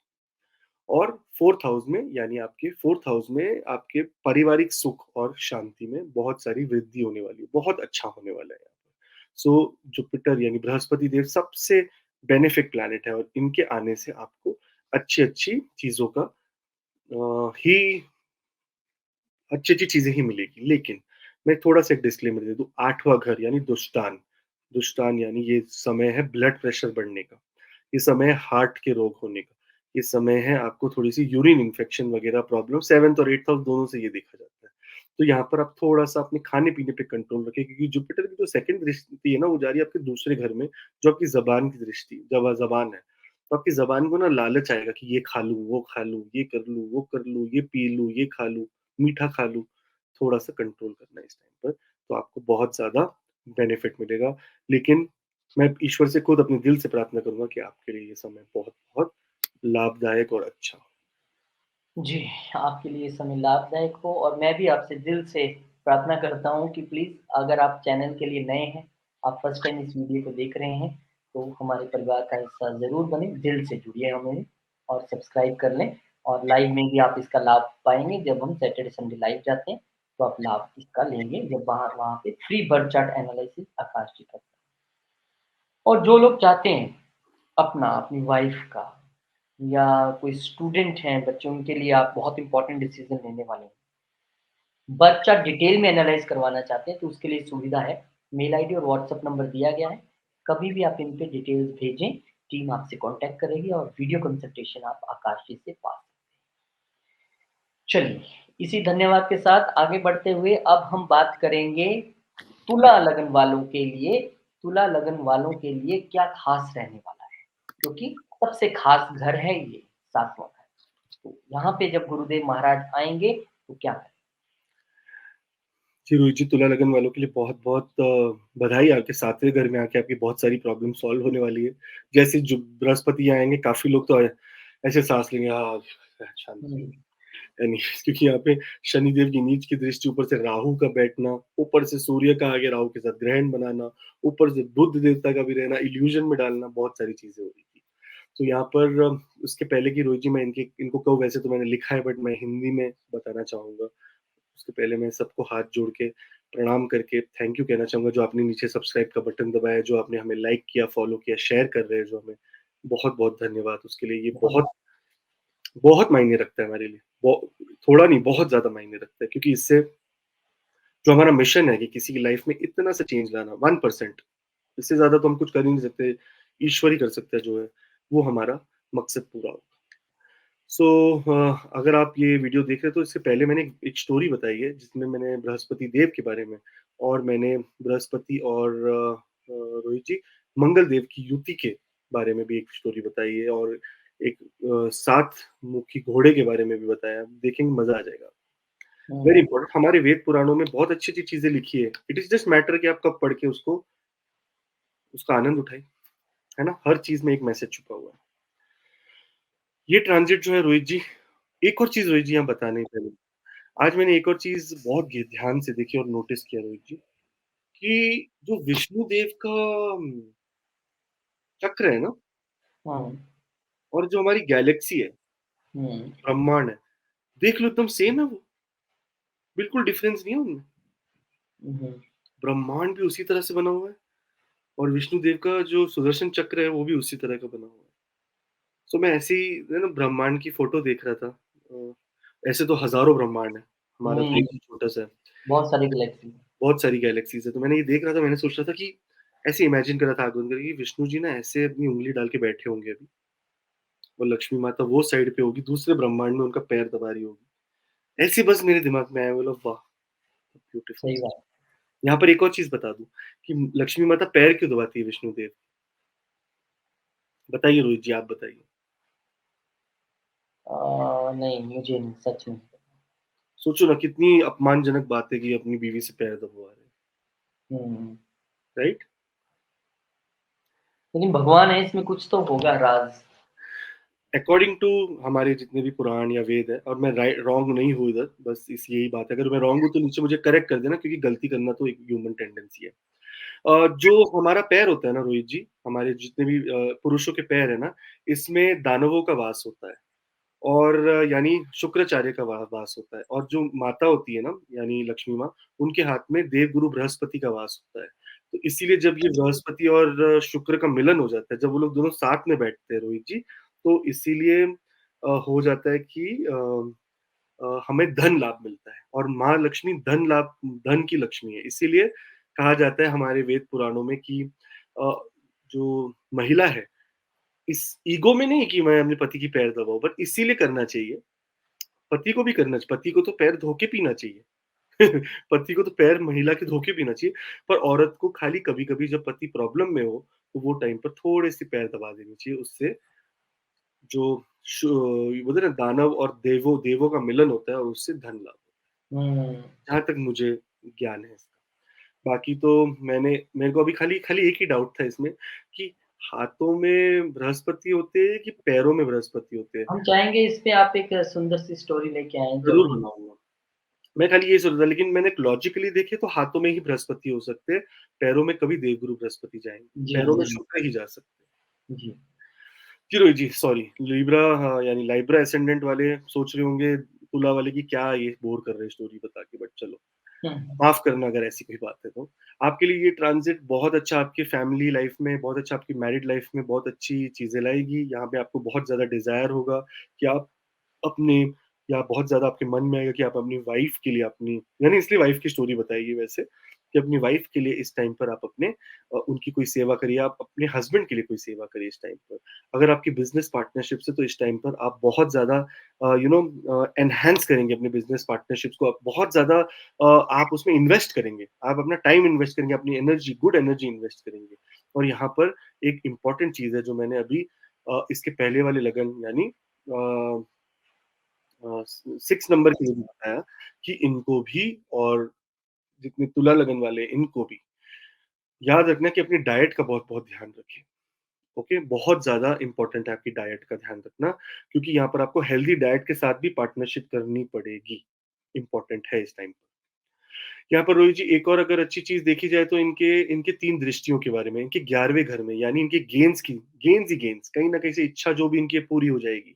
और 4th हाउस में, यानी आपके 4th हाउस में आपके पारिवारिक सुख और शांति में बहुत सारी वृद्धि होने वाली है, बहुत अच्छा होने वाला है यहाँ पर। सो जुपिटर यानी बृहस्पति देव सबसे बेनिफिक प्लैनेट है और इनके आने से आपको अच्छी-अच्छी चीज़ों का ही अच्छी-अच्छी चीज़ें ही मिलेगी। लेकिन मैं थोड़ा-सा एक डिस्क्लेमर दे दूँ, 8वाँ घर यानी दुष्टान, दुष्टान यानी ये समय है ब्लड प्रेशर बढ़ने का, ये समय है हार्ट के रोग होने का, ये समय है आपको थोड़ी-सी यूरिन इन्फेक्शन वगैरह प्रॉब्लम, 7th और 8th हाउस दोनों से ये देखा जाता है। तो यहाँ पर आप थोड़ा-सा अपने खाने-पीने पे कंट्रोल रखें, क्योंकि जुपिटर की जो सेकंड दृष्टि है ना, वो जा रही है आपके दूसरे घर में, जो आपकी ज़बान की दृष्टि ज़बान है। तो आपकी ज़बान को ना लालच आएगा कि ये खा लूँ, वो खा लूँ, ये कर लूँ, वो कर लूँ, ये पी लूँ, ये खा लूँ, मीठा खा लूँ। थोड़ा-सा कंट्रोल करना है इस टाइम पर, तो आपको बहुत ज़्यादा बेनिफिट मिलेगा। लेकिन मैं ईश्वर से खुद अपने दिल से प्रार्थना करूँगा कि आपके लिए ये समय बहुत-बहुत लाभदायक और अच्छा हो। जी, आपके लिए समय लाभदायक हो और मैं भी आपसे दिल से प्रार्थना करता हूँ कि प्लीज़ अगर आप चैनल के लिए नए हैं, आप फर्स्ट टाइम इस वीडियो को देख रहे हैं, तो हमारे परिवार का हिस्सा ज़रूर बनें, दिल से जुड़िए हमें और सब्सक्राइब कर लें और लाइव में भी आप इसका लाभ पाएँगे जब हम सैटरडे संडे लाइव जाते हैं, तो आप लाभ इसका लेंगे जब वहाँ वहाँ पे फ्री बर्थ चार्ट एनालिसिस आकाश जी करते हैं। और जो लोग चाहते हैं अपनी वाइफ़ का या कोई स्टूडेंट हैं बच्चे, उनके लिए आप बहुत इम्पोर्टेंट डिसीज़न लेने वाले हैं। बच्चा डिटेल में एनालाइज़ करवाना चाहते हैं तो उसके लिए सुविधा है। मेल आईडी और व्हाट्सएप नंबर दिया गया है। कभी भी आप इन पे डिटेल्स भेजें, टीम आपसे कॉन्टैक्ट करेगी और वीडियो कंसल्टेशन आप आकाश जी से पा सकते हैं। चलिए, इसी धन्यवाद के साथ आगे बढ़ते हुए अब हम बात करेंगे तुला लगन वालों के लिए, तुला लगन वालों के लिए क्या ख़ास रहने वाला है, क्योंकि सबसे ख़ास घर है ये 7वाँ घर। तो यहाँ पे जब गुरुदेव महाराज आएँगे तो क्या करें? जी, रोहित जी, तुला लगन वालों के लिए बहुत-बहुत बधाई, आपके 7वें घर में आके आपकी बहुत सारी प्रॉब्लम सॉल्व होने वाली है। जैसे जो बृहस्पति आएँगे, काफ़ी लोग तो ऐसे साँस लेंगे, शांति। हुँ, यानी क्योंकि यहाँ पे शनिदेव की नीच की दृष्टि, ऊपर से राहु का बैठना, ऊपर से सूर्य का आगे राहु के साथ ग्रहण बनाना, ऊपर से बुध देवता का भी रहना, इल्यूजन में डालना, बहुत सारी चीज़ें हो रही थी। तो यहाँ पर उसके पहले की रोजी मैं इनको कहूँ, वैसे तो मैंने लिखा है बट मैं हिंदी में बताना चाहूँगा। उसके पहले मैं सबको हाथ जोड़ के प्रणाम करके थैंक यू कहना चाहूँगा, जो आपने नीचे सब्सक्राइब का बटन दबाया, जो आपने हमें लाइक किया, फॉलो किया, शेयर कर रहे हैं जो हमें, बहुत-बहुत धन्यवाद उसके लिए। ये बहुत बहुत बहुत मायने रखता है हमारे लिए। थोड़ा नहीं, बहुत ज़्यादा मायने रखता है, क्योंकि इससे जो हमारा मिशन है कि किसी की लाइफ में इतना सा चेंज लाना 1%, इससे ज़्यादा तो हम कुछ कर ही नहीं सकते, ईश्वर ही कर सकता है जो है, वो हमारा मकसद पूरा हो। सो अगर आप ये वीडियो देख रहे हो तो इससे पहले मैंने एक स्टोरी बताई है जिसमें मैंने बृहस्पति देव के बारे में और मैंने बृहस्पति और रोहित जी मंगल देव की युति के बारे में भी एक स्टोरी बताई है और एक 7 मुखी घोड़े के बारे में भी बताया। देखेंगे मज़ा आ जाएगा। वेरी हुँ, इंपोर्टेंट हमारे वेद पुराणों में बहुत अच्छी-अच्छी चीज़ें लिखी है। इट इज़ जस्ट मैटर कि आप कब पढ़ के उसको उसका आनंद उठाएँ, है ना? हर चीज़ में एक मैसेज छुपा हुआ है। ये ट्रांज़िट जो है रोहित जी, एक और चीज़ रोहित जी यहाँ बताने पहले आज मैंने एक और चीज़ बहुत गे ध्यान से देखी और नोटिस किया रोहित जी, कि जो विष्णु देव का चक्र है ना हुँ, और जो हमारी गैलेक्सी है, हुँ, ब्रह्मांड है, देख लो एकदम सेम है वो, बिल्कुल डिफरेंस नहीं है उनमें। हुँ, ब्रह्मांड भी उसी तरह से बना हुआ है और विष्णु देव का जो सुदर्शन चक्र है, वो भी उसी तरह का बना हुआ है। सो मैं ऐसे ही है ना ब्रह्मांड की फ़ोटो देख रहा था। ऐसे तो हज़ारों ब्रह्मांड हैं, हमारा तो हुँ, एक ही छोटा-सा है। बहुत सारी गैलेक्सी। बहुत सारी गैलेक्सीज़ हैं, तो मैंने ये देख रहा था, मैंने सोच रहा था कि ऐसे इमेजिन कर रहा था आँख बंद करके कि विष्णु जी ना ऐसे अपनी उँगली डाल के बैठे होंगे अभी और लक्ष्मी माता वो साइड पे होगी, दूसरे ब्रह्मांड में उनका पैर दबा रही होगी। ऐसे बस मेरे दिमाग में आया, बोला वाह! ब्यूटीफुल। सही बात। यहाँ पर एक और चीज़ बता दूँ कि लक्ष्मी माता पैर क्यों दबाती है विष्णु देव? बताइए रोहित जी, आप बताइए। नहीं, मुझे नहीं, सच में। सोचो ना कितनी अपमानजनक बात है कि अपनी बीवी से पैर दबवा रहे हैं, हुँ, राइट? लेकिन भगवान है, इसमें कुछ तो होगा राज़। अकॉर्डिंग टू हमारे जितने भी पुराण या वेद है और मैं रॉन्ग नहीं हूँ इधर, बस इस यही बात है। अगर मैं रॉन्ग हूँ तो नीचे मुझे करेक्ट कर देना क्योंकि गलती करना तो एक ह्यूमन टेंडेंसी है। जो हमारा पैर होता है ना रोहित जी, हमारे जितने भी पुरुषों के पैर है ना, इसमें दानवों का वास होता है और यानी शुक्राचार्य का वास होता है और जो माता होती है ना, यानी लक्ष्मी माँ, उनके हाथ में देवगुरु बृहस्पति का वास होता है। तो इसीलिए जब ये बृहस्पति और शुक्र का मिलन हो जाता है, जब वो लोग दोनों साथ में बैठते हैं रोहित जी, तो इसीलिए हो जाता है कि हमें धन लाभ मिलता है और माँ लक्ष्मी धन की लक्ष्मी है। इसीलिए कहा जाता है हमारे वेद पुराणों में कि जो महिला है, इस ईगो में नहीं कि मैं अपने पति की पैर दबाऊँ, बट इसीलिए करना चाहिए। पति को भी करना चाहिए, पति को तो पैर धो के पीना चाहिए। पति को तो पैर महिला के धो के पीना चाहिए, पर औरत को खाली कभी-कभी जब पति प्रॉब्लम में हो, तो वो टाइम पर थोड़े-से पैर दबा देनी चाहिए। उससे जो शु बोलते हैं ना दानव और देवों का मिलन होता है और उससे धन लाभ होता हुँ, है। जहाँ तक मुझे ज्ञान है इसका। बाकी तो मेरे को अभी खाली खाली एक ही डाउट था इसमें कि हाथों में बृहस्पति होते हैं कि पैरों में बृहस्पति होते हैं? हम चाहेंगे इस पे आप एक सुंदर सी स्टोरी लेके आएँ ज़रूर जब हम। बनाऊँगा। मैं खाली यही सोच रहा था लेकिन मैंने लॉजिकली देखे तो हाथों में ही बृहस्पति हो सकते हैं, पैरों में कभी देवगुरु बृहस्पति जाएँगे, जी, पैरों में जी, शुक्र ही जा सकते हैं। जी। जी रोहित जी, सॉरी लिब्रा हाँ, यानी लाइब्रा एसेंडेंट वाले सोच रहे होंगे तुला वाले कि क्या ये बोर कर रहे हैं स्टोरी बता के, बट चलो, हुँ, माफ़ करना अगर ऐसी कोई बात है तो। आपके लिए ये ट्रांज़िट बहुत अच्छा आपकी फैमिली लाइफ़ में, बहुत अच्छा आपकी मैरिड लाइफ़ में बहुत अच्छी चीज़ें लाएगी। यहाँ पे आपको बहुत ज़्यादा डिज़ायर होगा कि आप अपने या बहुत ज़्यादा आपके मन में आएगा कि आप अपनी वाइफ़ के लिए अपनी यानी इसलिए वाइफ़ की स्टोरी बताई है वैसे, कि अपनी वाइफ़ के लिए इस टाइम पर आप अपने उनकी कोई सेवा करिए, आप अपने हस्बैंड के लिए कोई सेवा करिए इस टाइम पर। अगर आपकी बिज़नेस पार्टनरशिप्स है तो इस टाइम पर आप बहुत ज़्यादा एनहांस करेंगे अपने बिज़नेस पार्टनरशिप्स को, आप बहुत ज़्यादा आप उसमें इन्वेस्ट करेंगे, आप अपना टाइम इन्वेस्ट करेंगे, अपनी एनर्जी, गुड एनर्जी इन्वेस्ट करेंगे। और यहाँ पर एक इम्पोर्टेंट चीज़ है जो मैंने अभी इसके पहले वाले लगन यानी अ 6 नंबर के लिए भी बताया कि इनको भी और जितने तुला लगन वाले हैं, इनको भी याद रखना कि अपनी डाइट का बहुत-बहुत ध्यान रखें, ओके? बहुत ज़्यादा इम्पोर्टेंट है आपकी डाइट का ध्यान रखना क्योंकि यहाँ पर आपको हेल्दी डाइट के साथ भी पार्टनरशिप करनी पड़ेगी, इम्पोर्टेंट है इस टाइम पे। यहाँ पर रोहित जी एक और अगर अच्छी चीज़ देखी जाए तो इनके इनके 3 दृष्टियों के बारे में, इनके 11वें घर में यानी इनके गेन्स ही गेन्स, कहीं न कहीं से इच्छा जो भी इनकी पूरी हो जाएगी।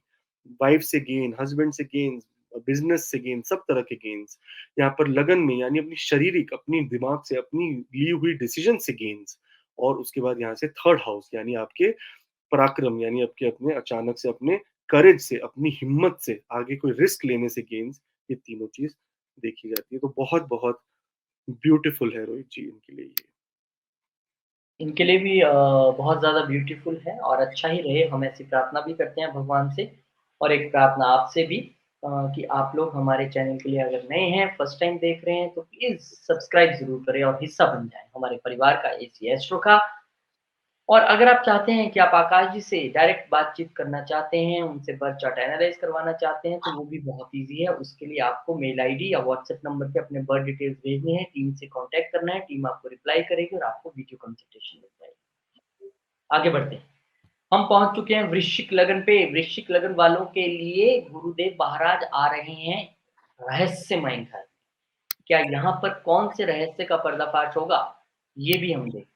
वाइफ से गेन, हस्बैंड से गेन्स, बिज़नेस से गेन, सब तरह के गेन्स। यहाँ पर लगन में यानी अपनी शारीरिक, अपनी दिमाग से, अपनी ली हुई डिसीज़न से गेन्स और उसके बाद यहाँ से 3rd हाउस यानी आपके पराक्रम यानी आपके अपने अचानक से अपने करेज से, अपनी हिम्मत से, आगे कोई रिस्क लेने से गेन्स, ये तीनों चीज़ देखी जाती है। तो बहुत-बहुत ब्यूटीफुल है रोहित जी इनके लिए ये। इनके लिए भी बहुत ज़्यादा ब्यूटीफुल है और अच्छा ही रहे, हम ऐसी प्रार्थना भी करते हैं भगवान से और एक प्रार्थना आपसे भी कि आप लोग हमारे चैनल के लिए अगर नए हैं, फर्स्ट टाइम देख रहे हैं, तो प्लीज़ सब्सक्राइब ज़रूर करें और हिस्सा बन जाएँ हमारे परिवार का एसी एस्ट्रो का। और अगर आप चाहते हैं कि आप आकाश जी से डायरेक्ट बातचीत करना चाहते हैं, उनसे बर्थ चार्ट एनालाइज़ करवाना चाहते हैं, तो वो भी बहुत ईज़ी है। उसके लिए आपको मेल आईडी या व्हाट्सएप नंबर पे अपने बर्थ डिटेल्स भेजनी है, टीम से कॉन्टैक्ट करना है, टीम आपको रिप्लाई करेगी और आपको वीडियो कंसल्टेशन मिल जाएगी। आगे बढ़ते हैं। हम पहुँच चुके हैं वृश्चिक लगन पे। वृश्चिक लगन वालों के लिए गुरुदेव महाराज आ रहे हैं रहस्यमय घर। क्या यहाँ पर कौन से रहस्य का पर्दाफाश होगा? ये भी हम देखते हैं।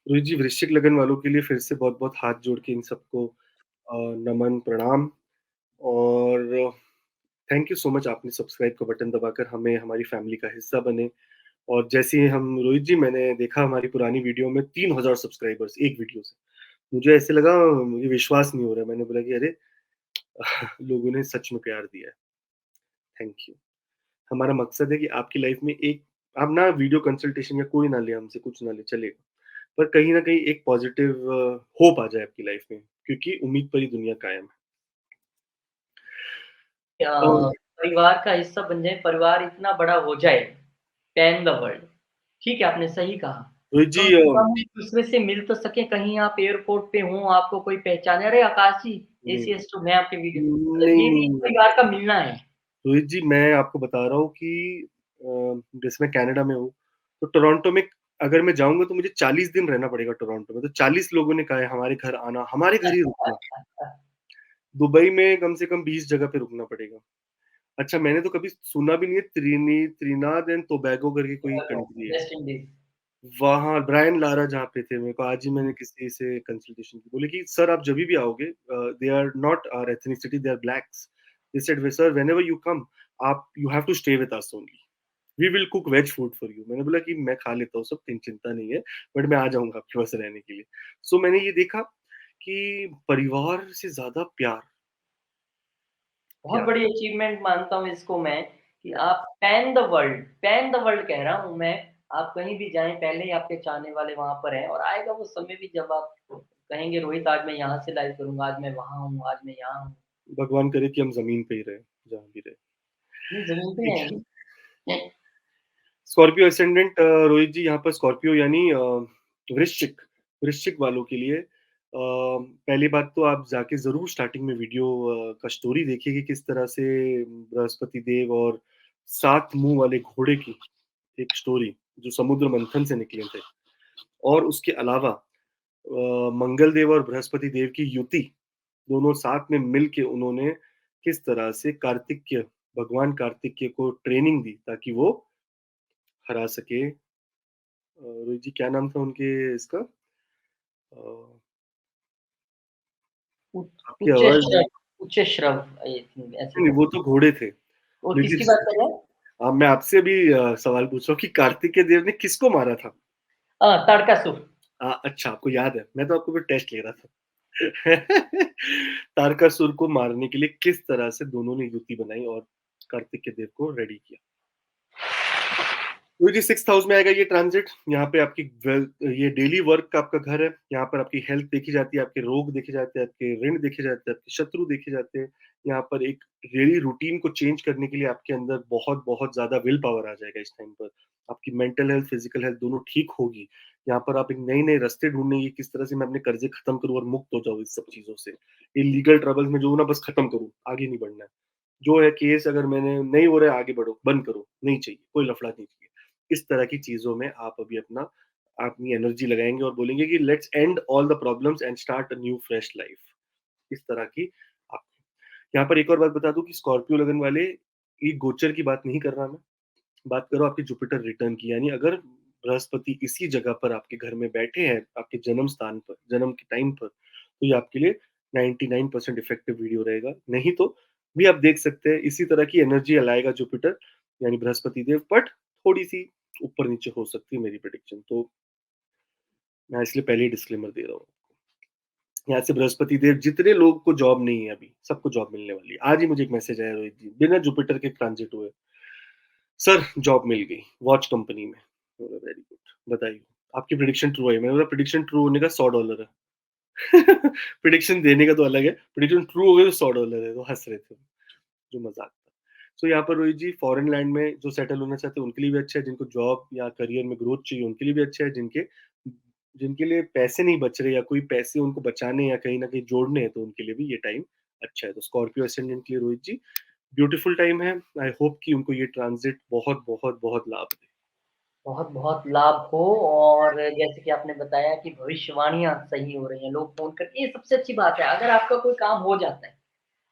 रोहित जी वृश्चिक लगन वालों के लिए फिर से बहुत-बहुत हाथ जोड़ के इन सबको नमन, प्रणाम और थैंक यू सो मच आपने सब्सक्राइब का बटन दबाकर हमें हमारी फैमिली का हिस्सा बने और जैसे ही हम रोहित जी मैंने देखा हमारी पुरानी वीडियो में 3000 सब्सक्राइबर्स एक वीडियो से। मुझे ऐसे लगा मुझे विश्वास नहीं हो रहा है। मैंने बोला कि अरे! लोगों ने सच में प्यार दिया है। Thank you. हमारा मकसद है कि आपकी लाइफ में एक आप ना वीडियो कंसल्टेशन या कोई ना ले हमसे, कुछ ना ले चलेगा। पर कहीं न कहीं एक पॉजिटिव होप आ जाए आपकी लाइफ में क्योंकि उम्मीद पर ही दुनिया कायम है। अ, तो परिवार का हिस्सा बन जाएँ, परिवार इतना बड़ा हो जाए, पैन द वर्ल्ड। ठीक है, आपने सही कहा। रोहित जी कम से कम एक-दूसरे से मिल तो सकें, कहीं आप एयरपोर्ट पे हों, आपको कोई पहचाने, "अरे! आकाश जी, नहीं, एसीएस तो मैं आपके वीडियो" मतलब नहीं, ये भी एक परिवार का मिलना है। रोहित जी मैं आपको बता रहा हूँ कि जैसे मैं कनाडा में हूँ, तो टोरंटो में अगर मैं जाऊँगा तो मुझे 40 दिन रहना पड़ेगा टोरंटो में, तो 40 लोगों ने कहा है हमारे घर आना, हमारे घर ही रुकना। दुबई में कम से कम 20 जगह पे रुकना पड़ेगा। अच्छा मैंने तो कभी सुना भी नहीं है त्रिनाद एंड टोबैगो करके कोई कंट्री है। West Indies. वहाँ ब्रायन लारा जहाँ पे थे मेरे को आज ही मैंने किसी से कंसल्टेशन की बोले कि सर आप जभी भी आओगे they are not our ethnicity they are blacks they said way sir whenever you come आप you have to stay with us only we will cook veg food for you मैंने बोला कि मैं खा लेता हूँ सब चिंता नहीं है बट मैं आ जाऊंगा आपके पास रहने के लिए सो मैंने ये देखा कि परिवार से ज्यादा प्यार बहुत क्या बड़ी अचीवमेंट मानता हूँ इसको मैं कि आप पैन द वर्ल्ड कह रहा हूँ मैं, आप कहीं भी जाएँ पहले ही आपके चाहने वाले वहाँ पर हैं और आएगा वो समय भी जब आप कहेंगे रोहित आज मैं यहाँ से लाइव करूँगा, आज मैं वहाँ हूँ, आज मैं यहाँ हूँ। भगवान करे कि हम जमीन पे ही रहे जहाँ भी रहे नहीं ज़मीन पे ही ठीक आएँगे। स्कॉर्पियो असेंडेंट रोहित जी यहाँ पर स्कॉर्पियो यानी वृश्चिक वृश्चिक वालों के लिए पहली बात तो आप जाके ज़रूर स्टार्टिंग में वीडियो का स्टोरी देखिए कि किस तरह से बृहस्पति देव और 7 मुँह वाले घोड़े की एक स्टोरी जो समुद्र मंथन से निकले थे और उसके अलावा मंगल देव और बृहस्पति देव की युति दोनों साथ में मिल के उन्होंने किस तरह से कार्तिकेय भगवान कार्तिकेय को ट्रेनिंग दी ताकि वो हरा सके रोहित जी क्या नाम था उनके इसका अ, उच आपकी आवाज़ उच्च श्रव आई थिंक ऐसे नहीं, कर वो तो घोड़े थे। और लेकिन किसकी बात कर रहे हैं? मैं आपसे अभी सवाल पूछ रहा हूँ कि कार्तिकेय देव ने किसको मारा था? तारकासुर। अच्छा आपको याद है, मैं तो आपको फिर टेस्ट ले रहा था। तारकासुर को मारने के लिए किस तरह से दोनों ने युति बनाई और कार्तिकेय देव को रेडी किया। तो जी 6th हाउस में आएगा ये ट्रांजिट यहाँ पे आपकी ये डेली वर्क का आपका घर है यहाँ पर आपकी हेल्थ देखी जाती है आपके रोग देखे जाते हैं आपके ऋण देखे जाते हैं आपके शत्रु देखे जाते हैं यहाँ पर एक डेली रूटीन को चेंज करने के लिए आपके अंदर बहुत बहुत ज्यादा विल पावर आ जाएगा इस टाइम पर आपकी मेंटल हेल्थ फिजिकल हेल्थ दोनों ठीक होगी यहाँ पर आप एक नए नए रास्ते ढूंढेंगे किस तरह से मैं अपने कर्जे खत्म करूँ और मुक्त हो जाऊँ इस सब चीजों से ये लीगल ट्रबल्स में जो ना बस खत्म करूँ आगे नहीं बढ़ना है जो है केस अगर मैंने नहीं हो रहा है आगे बढ़ो बंद करो नहीं चाहिए कोई लफड़ा नहीं चाहिए इस तरह की चीज़ों में आप अभी अपनी एनर्जी लगाएँगे और बोलेंगे कि let's end all the problems and start a new fresh life. इस तरह की आप यहाँ पर एक और बात बता दूँ कि स्कॉर्पियो लगन वाले ये गोचर की बात नहीं कर रहा मैं, बात करो आपके जुपिटर रिटर्न की यानी अगर बृहस्पति इसी जगह पर आपके घर में बैठे हैं, आपके जन्म स्थान पर, जन्म के टाइम पर, तो ये आपके लिए 99% इफेक्टिव वीडियो रहेगा। नहीं तो भी आप देख सकते हैं इसी तरह की एनर्जी लाएगा जुपिटर यानी बृहस्पति देव बट थोड़ी-सी ऊपर-नीचे हो सकती है मेरी प्रेडिक्शन तो मैं इसलिए पहले ही डिस्क्लेमर दे रहा हूँ। यहाँ से बृहस्पति देव जितने लोग को जॉब नहीं है अभी, सबको जॉब मिलने वाली है। आज ही मुझे एक मैसेज आया रोहित जी, बिना जुपिटर के ट्रांजिट हुए। सर जॉब मिल गई वॉच कंपनी में। वेरी गुड, बधाई हो। आपकी प्रिडिक्शन ट्रू है। मैंने बोला प्रिडिक्शन ट्रू होने का $100 है। प्रिडिक्शन देने का तो अलग है, प्रिडिक्शन ट्रू हो गया तो $100 है। तो हंस रहे थे, जो मजाक था। सो यहाँ पर रोहित जी फॉरेन लैंड में जो सेटल होना चाहते हैं उनके लिए भी अच्छा है, जिनको जॉब या करियर में ग्रोथ चाहिए उनके लिए भी अच्छा है, जिनके जिनके लिए पैसे नहीं बच रहे या कोई पैसे उनको बचाने या कहीं ना कहीं जोड़ने हैं तो उनके लिए भी ये टाइम अच्छा है। तो स्कॉर्पियो असेंडेंट के लिए रोहित जी ब्यूटीफुल टाइम है। आई होप कि उनको ये ट्रांजिट बहुत बहुत बहुत लाभ दे। बहुत-बहुत लाभ हो और जैसे कि आपने बताया कि भविष्यवाणियाँ सही हो रही हैं, लोग फ़ोन करके ये सबसे अच्छी बात है, अगर आपका कोई काम हो जाता है,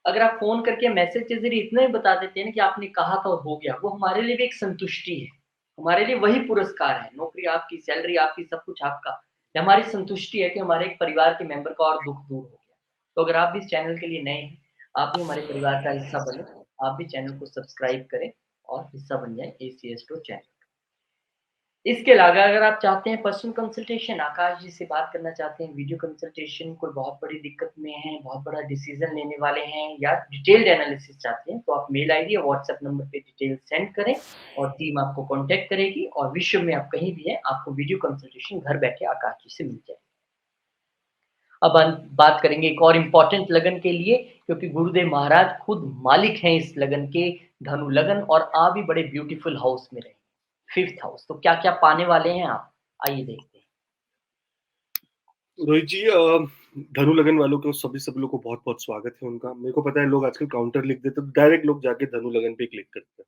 अगर आप फ़ोन करके मैसेज के ज़रिए इतना ही बता देते हैं ना कि आपने कहा था और हो गया, वो हमारे लिए भी एक संतुष्टि है। हमारे लिए वही पुरस्कार है, नौकरी आपकी, सैलरी आपकी, सब कुछ आपका। ये हमारी संतुष्टि है कि हमारे एक परिवार के मेंबर का और दुःख दूर हो गया। तो अगर आप भी इस चैनल के लिए नए हैं, आप भी हमारे परिवार का हिस्सा बनें, आप भी चैनल को सब्सक्राइब करें और हिस्सा बन जाएँ एसीएस टू चैनल। इसके अलावा अगर आप चाहते हैं पर्सनल कंसल्टेशन आकाश जी से बात करना चाहते हैं, वीडियो कंसल्टेशन कोई बहुत बड़ी दिक्कत में हैं, बहुत बड़ा डिसीज़न लेने वाले हैं या डिटेल्ड एनालिसिस चाहते हैं, तो आप मेल आईडी या व्हाट्सएप नंबर पे डिटेल सेंड करें और टीम आपको कॉन्टैक्ट करेगी और विश्व में आप कहीं भी हैं, आपको वीडियो कंसल्टेशन घर बैठे आकाश जी से मिल जाएगी। अब हम बात करेंगे एक और इम्पोर्टेंट लगन के लिए क्योंकि गुरुदेव महाराज खुद मालिक हैं इस लगन के, धनु लगन और आप भी बड़े ब्यूटीफुल हाउस में रहेंगे, 5th हाउस। तो क्या-क्या पाने वाले हैं आप? आइए देखते हैं। रोहित जी धनु लगन वालों को सभी लोग को बहुत बहुत स्वागत है उनका। मेरे को पता है लोग आजकल काउंटर लिख देते तो डायरेक्ट लोग जाके धनु लगन पे क्लिक करते हैं।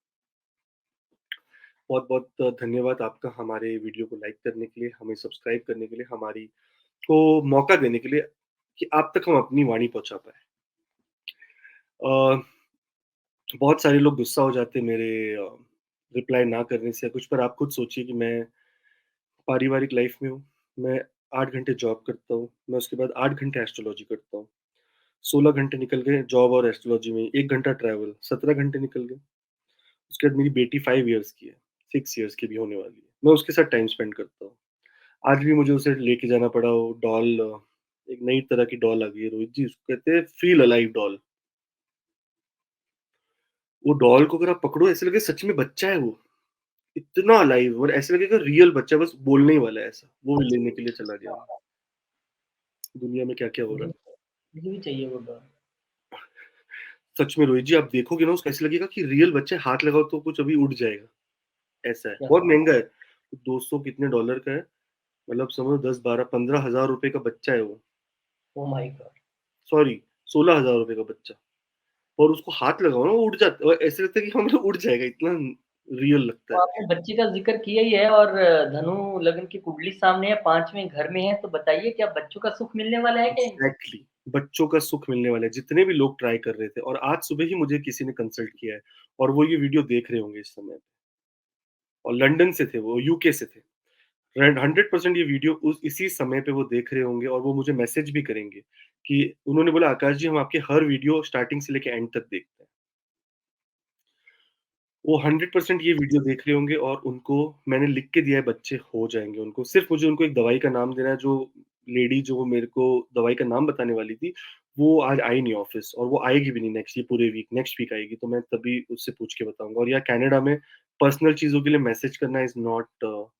बहुत बहुत धन्यवाद आपका हमारे वीडियो को लाइक करने के लिए, हमें सब्सक्राइब करने के लिए, हमारी को मौका देने के लिए कि आप तक हम अपनी वाणी पहुंचा पाए। अ, बहुत सारे लोग गुस्सा हो जाते हैं मेरे रिप्लाई ना करने से या कुछ, पर आप खुद सोचिए कि मैं पारिवारिक लाइफ में हूँ। मैं 8 घंटे जॉब करता हूँ, मैं उसके बाद 8 घंटे एस्ट्रोलॉजी करता हूँ। 16 घंटे निकल गए जॉब और एस्ट्रोलॉजी में, 1 घंटा ट्रैवल, 17 घंटे निकल गए। उसके बाद मेरी बेटी 5 इयर्स की है, 6 इयर्स की भी होने वाली है। मैं उसके साथ टाइम स्पेंड करता हूँ। आज भी मुझे उसे लेके जाना पड़ा। वो डॉल एक नई तरह की डॉल आ गई है रोहित जी, उसको कहते हैं फील अलाइव डॉल। वो डॉल को अगर आप पकड़ो ऐसे लगे सच में बच्चा है वो, इतना अलाइव और ऐसे लगेगा रियल बच्चा बस बोलने ही वाला है ऐसा। वो लेने के लिए चला गया मैं। दुनिया में क्या-क्या हो रहा मुझे है। मुझे भी चाहिए वो डॉल। सच में रोहित जी आप देखोगे ना उसको ऐसे लगेगा कि रियल बच्चा है, हाथ लगाओ तो कुछ अभी उड़ जाएगा, ऐसा है। क्या बहुत महँगा है, 200 कितने डॉलर का है, मतलब समझो 10, 12, 15,000 रुपए का बच्चा है वो। Oh my God! सॉरी, 16,000 रुपए का बच्चा। और उसको हाथ लगाओ ना वो उड़ जाता है, ऐसे लगता है कि हाँ, मतलब उड़ जाएगा, इतना रियल लगता तो है। आपने बच्चे का ज़िक्र किया ही है और धनु लग्न की कुंडली सामने है, 5वें घर में है, तो बताइए क्या बच्चों का सुख मिलने वाला है क्या इनको? एग्ज़ैक्टली, बच्चों का सुख मिलने वाला है। जितने भी लोग ट्राई कर रहे थे और आज सुबह ही मुझे किसी ने कंसल्ट किया है और वो ये वीडियो देख रहे होंगे इस समय और लंदन से थे वो, यूके से थे। 100% ये वीडियो उस इसी समय पे वो देख रहे होंगे और वो मुझे मैसेज भी करेंगे कि उन्होंने बोला आकाश जी हम आपके हर वीडियो स्टार्टिंग से लेके एंड तक देखते हैं। वो 100% ये वीडियो देख रहे होंगे और उनको मैंने लिख के दिया है बच्चे हो जाएँगे उनको। सिर्फ़ मुझे उनको एक दवाई का नाम देना है। जो लेडी जो मेरे को दवाई का नाम बताने वाली थी, वो आज आई नहीं ऑफ़िस और वो आएगी भी नहीं नेक्स्ट ये पूरे वीक, नेक्स्ट वीक आएगी तो मैं तभी उससे पूछ के बताऊँगा। और यहाँ कनाडा में पर्सनल चीज़ों के लिए मैसेज करना is not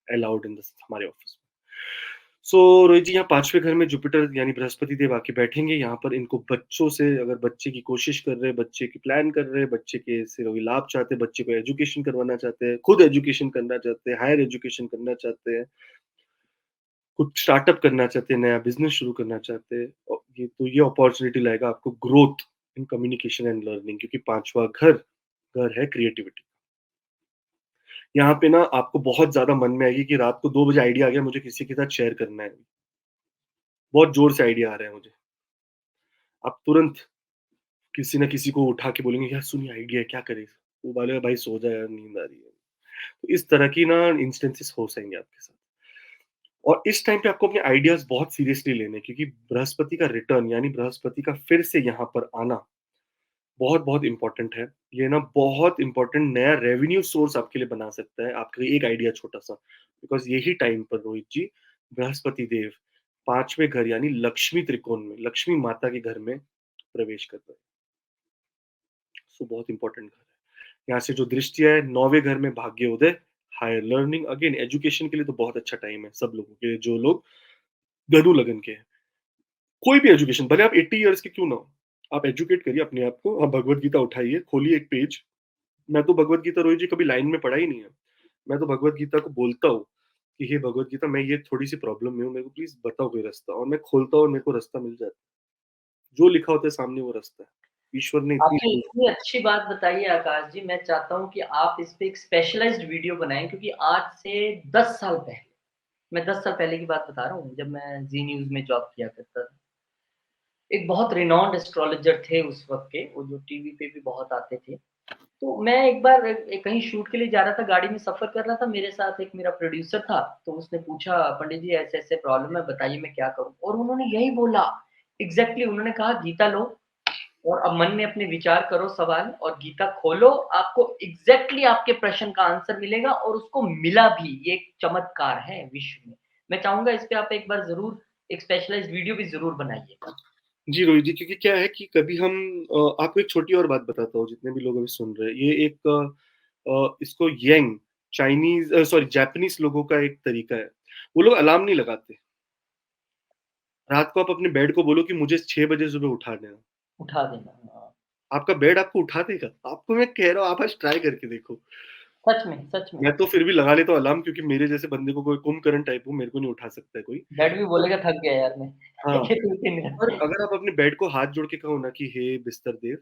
allowed in this हमारे ऑफ़िस में। सो रोहित जी यहाँ 5वें घर में जुपिटर यानी बृहस्पति देव आके बैठेंगे। यहाँ पर इनको बच्चों से अगर बच्चे की कोशिश कर रहे हैं, बच्चे की प्लान कर रहे हैं, बच्चे के से कोई लाभ चाहते हैं, बच्चे को एजुकेशन करवाना चाहते हैं, खुद एजुकेशन करना चाहते हैं, हायर एजुकेशन करना चाहते हैं, कुछ स्टार्टअप करना चाहते हैं, नया बिज़नेस शुरू करना चाहते हैं और ये अपॉर्च्युनिटी लाएगा आपको growth in communication and learning, क्योंकि 5वां घर है क्रिएटिविटी। यहाँ पे ना आपको बहुत ज़्यादा मन में आएगी कि रात को 2 बजे आइडिया आ गया, मुझे किसी के साथ शेयर करना है। बहुत ज़ोर से आइडिया आ रहा है मुझे। आप तुरंत किसी न किसी को उठा के बोलेंगे, "यार सुनिए आइडिया है, क्या करें?" वो बोलेगा, "भाई सो जा यार, नींद आ रही है।" तो इस तरह की ना इंस्टेंसेस हो जाएँगे आपके साथ। और इस टाइम पे आपको अपने आइडियाज़ बहुत सीरियसली लेने हैं, क्योंकि बृहस्पति का रिटर्न यानी बृहस्पति का फिर से यहाँ पर आना बहुत-बहुत इम्पोर्टेंट है। ये ना बहुत इम्पोर्टेंट नया रेवेन्यू सोर्स आपके लिए बना सकता है, आपका एक आइडिया छोटा-सा। बिकॉज़ यही टाइम पर रोहित जी, बृहस्पति देव 5वें घर यानी लक्ष्मी त्रिकोण में, लक्ष्मी माता के घर में प्रवेश कर रहे हैं। सो बहुत इम्पोर्टेंट घर है। यहाँ से जो दृष्टियाँ है 9वें घर में भाग्योदय, हायर लर्निंग, अगेन एजुकेशन के लिए तो बहुत अच्छा टाइम है सब लोगों के लिए जो लोग धनु लगन के हैं। कोई भी एजुकेशन भले आप 80 इयर्स के क्यों ना हो, आप एजुकेट करिए अपने आप को, आप भगवत गीता उठाइए, खोलिए एक पेज। मैं तो भगवत गीता रोहित जी कभी लाइन में पढ़ा ही नहीं है। मैं तो भगवत गीता को बोलता हूँ कि हे भगवत गीता, मैं ये थोड़ी-सी प्रॉब्लम में हूँ, मेरे को प्लीज़ बताओ कोई रास्ता, और मैं खोलता हूँ और मेरे को रास्ता मिल जाता है। जो लिखा होता है सामने वो रास्ता है। ईश्वर ने इतनी आपने इतनी अच्छी बात बताई है आकाश जी, मैं चाहता हूँ कि आप इस पे एक स्पेशलाइज़्ड वीडियो बनाएँ क्योंकि आज से 10 साल पहले, मैं 10 साल पहले की बात बता रहा हूँ, जब मैं ज़ी न्यूज़ में जॉब किया करता था। एक बहुत रिनाउंड एस्ट्रोलॉजर थे उस वक़्त के, वो जो टीवी पे भी बहुत आते थे। तो मैं एक बार कहीं शूट के लिए जा रहा था, गाड़ी में सफ़र कर रहा था, मेरे साथ एक मेरा प्रोड्यूसर था, तो उसने पूछा, "पंडित जी ऐसे-ऐसे प्रॉब्लम है, बताइए मैं क्या करूँ?" और उन्होंने यही बोला, एग्ज़ैक्टली उन्होंने कहा, "गीता लो और अब मन में अपने विचार करो सवाल और गीता खोलो, आपको एग्ज़ैक्टली आपके प्रश्न का आंसर मिलेगा और उसको मिला भी, ये एक चमत्कार है विश्व में।" मैं चाहूँगा इस पे आप एक बार ज़रूर एक स्पेशलाइज़्ड वीडियो भी ज़रूर बनाइएगा। जी, रोहित जी, क्योंकि क्या है कि कभी हम आपको एक छोटी और बात बताता हूँ, जितने भी लोग अभी सुन रहे हैं। ये एक इसको येंग चाइनीज़ सॉरी जापानीज़ लोगों का एक तरीका है। वो लोग अलार्म नहीं लगाते। रात को आप अपने बेड को बोलो कि मुझे 6 बजे सुबह उठा देना। उठा देना, हाँ। आपका बेड आपको उठा देगा। आपको मैं कह रहा हूँ, आप आज ट्राई करके देखो। सच में, सच में। मैं तो फिर भी लगा लेता हूँ अलार्म, क्योंकि मेरे जैसे बंदे को कोई कुंभकर्ण टाइप हूँ, मेरे को नहीं उठा सकता है कोई। डैड भी तो बोलेगा थक गया यार मैं। हाँ, ये 2-3 और घंटे। अगर आप अपने बेड को हाथ जोड़ के कहो ना कि हे बिस्तर देव,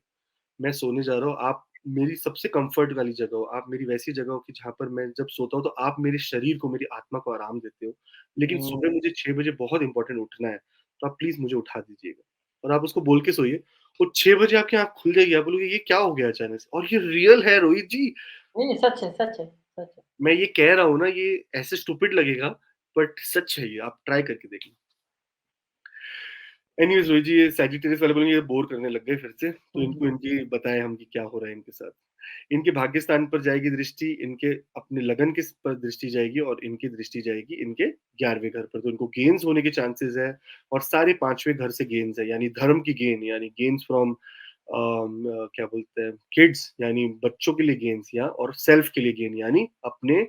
मैं सोने जा रहा हूँ, आप मेरी सबसे कम्फर्ट वाली जगह हो, आप मेरी वैसी जगह हो कि जहाँ पर मैं जब सोता हूँ तो आप मेरे शरीर को, मेरी आत्मा को आराम देते हो। लेकिन सुबह हुँ, मुझे 6 बजे बहुत इम्पोर्टेंट उठना है, तो आप प्लीज़ मुझे उठा दीजिएगा। और आप उसको बोल के सोइए, और 6 बजे आपकी आँख खुल जाएगी, आप बोलोगे ये क्या हो गया अचानक से? और ये रियल है रोहित जी। नहीं, नहीं सच है, सच है, सच है। मैं ये कह रहा हूँ ना, ये ऐसे स्टूपिड लगेगा, बट सच है ये, आप ट्राई करके देखिए। एनीवेज़ रोहित जी, ये सैजिटेरियस वाले बोलेंगे ये बोर करने लग गए फिर से, तो हुँ, इनको हुँ। इनकी बताएँ हम कि क्या हो रहा है इनके साथ। इनके भाग्य स्थान पर जाएगी दृष्टि, इनके अपने लगन के पर दृष्टि जाएगी, और इनकी दृष्टि जाएगी इनके 11वें घर पर, तो इनको गेन्स होने के चांसेस है, और सारे 5वें घर से गेन्स है, यानी धर्म की गेन, यानी गेन्स फ्रॉम क्या बोलते हैं, किड्स, यानी बच्चों के लिए गेन्स, या और सेल्फ के लिए गेन, यानी अपने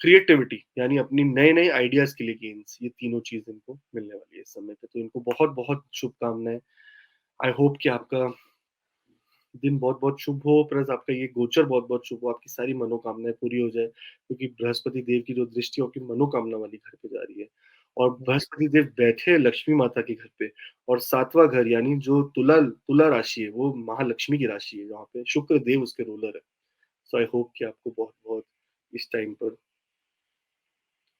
क्रिएटिविटी, यानी अपनी नए-नए आइडियाज़ के लिए गेन्स, ये तीनों चीज़ इनको मिलने वाली है इस समय पे, तो इनको बहुत-बहुत शुभकामनाएँ। आई होप कि आपका दिन बहुत-बहुत शुभ हो, प्लस आपका ये गोचर बहुत-बहुत शुभ हो, आपकी सारी मनोकामनाएँ पूरी हो जाए, क्योंकि बृहस्पति देव की जो दृष्टि है आपकी मनोकामना वाली घर पे जा रही है। और हुँ, बृहस्पति देव बैठे हैं लक्ष्मी माता के घर पे, और 7वाँ घर, यानी जो तुला तुला राशि है, वो महालक्ष्मी की राशि है, जहाँ पे शुक्र देव उसके रूलर है। सो आई होप कि आपको बहुत-बहुत इस टाइम पर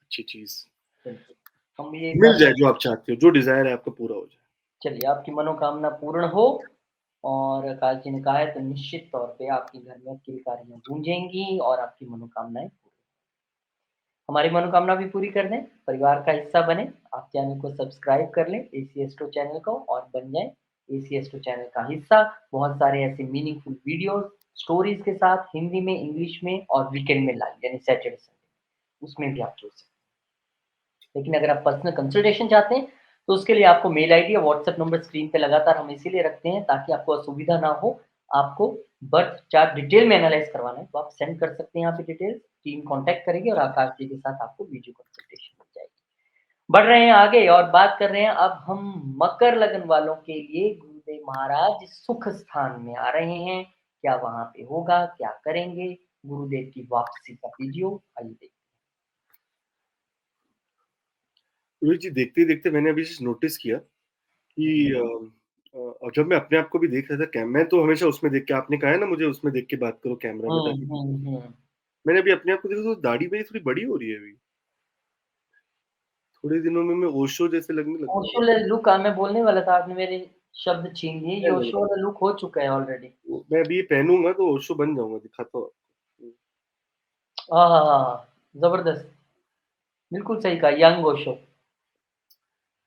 अच्छी चीज़ बिल्कुल। हम ये मिल कामना जाए, जो आप चाहते हो, जो डिज़ायर है आपका पूरा हो जाए। चलिए आपकी मनोकामना पूर्ण हो और काल जी ने कहा है तो निश्चित तौर पे आपके घर में किलकारियाँ गूंजेंगी और आपकी मनोकामनाएँ पूरी हमारी मनोकामना भी पूरी कर दें, परिवार का हिस्सा बनें, आप चैनल को सब्सक्राइब कर लें एसीएस2 चैनल को और बन जाएँ एसीएस2 चैनल का हिस्सा। बहुत सारे ऐसे मीनिंगफुल वीडियोज़, स्टोरीज़ के साथ हिंदी में, इंग्लिश में और वीकेंड में लाइव यानी सैटरडे संडे उसमें भी आप जुड़ सकते हैं। लेकिन अगर आप पर्सनल कंसल्टेशन चाहते हैं, तो उसके लिए आपको मेल आईडी या व्हाट्सएप नंबर स्क्रीन पे लगातार हम इसीलिए रखते हैं ताकि आपको असुविधा ना हो। आपको बर्थ चार्ट डिटेल में एनालाइज़ करवाना है, तो आप सेंड कर सकते हैं यहाँ पे डिटेल्स, टीम कॉन्टैक्ट करेगी और आकाश जी के साथ आपको वीडियो कंसल्टेशन मिल जाएगी। बढ़ रहे हैं आगे और बात कर रहे हैं अब हम मकर लगन वालों के लिए गुरुदेव महाराज सुख स्थान में आ रहे हैं। क्या वहाँ पे होगा? क्या करेंगे? गुरुदेव की वापसी का वीडियो आइए देखते रोहित जी, देखते ही देखते मैंने अभी जस्ट नोटिस किया कि हैं। जब मैं अपने आप को भी देख रहा था, मैं तो हमेशा उसमें देख के, आपने कहा है ना मुझे उसमें देख के बात करो कैमरा में, हुँ, ताकि हुँ, हुँ। मैंने अभी अपने आप को देखा तो दाढ़ी मेरी थोड़ी बड़ी हो रही है अभी। थोड़े दिनों में मैं ओशो जैसे लगने लग ओशो जाऊँगा। लुक मैं बोलने वाला था, आपने मेरे शब्द छीन लिए। ये नहीं, नहीं, ओशो वाला लुक हो चुका है ऑलरेडी। मैं अभी ये पहनूँगा तो ओशो बन जाऊँगा, दिखाता हूँ आपको। आहाहा! ज़बरदस्त, बिल्कुल सही कहा, यंग ओशो।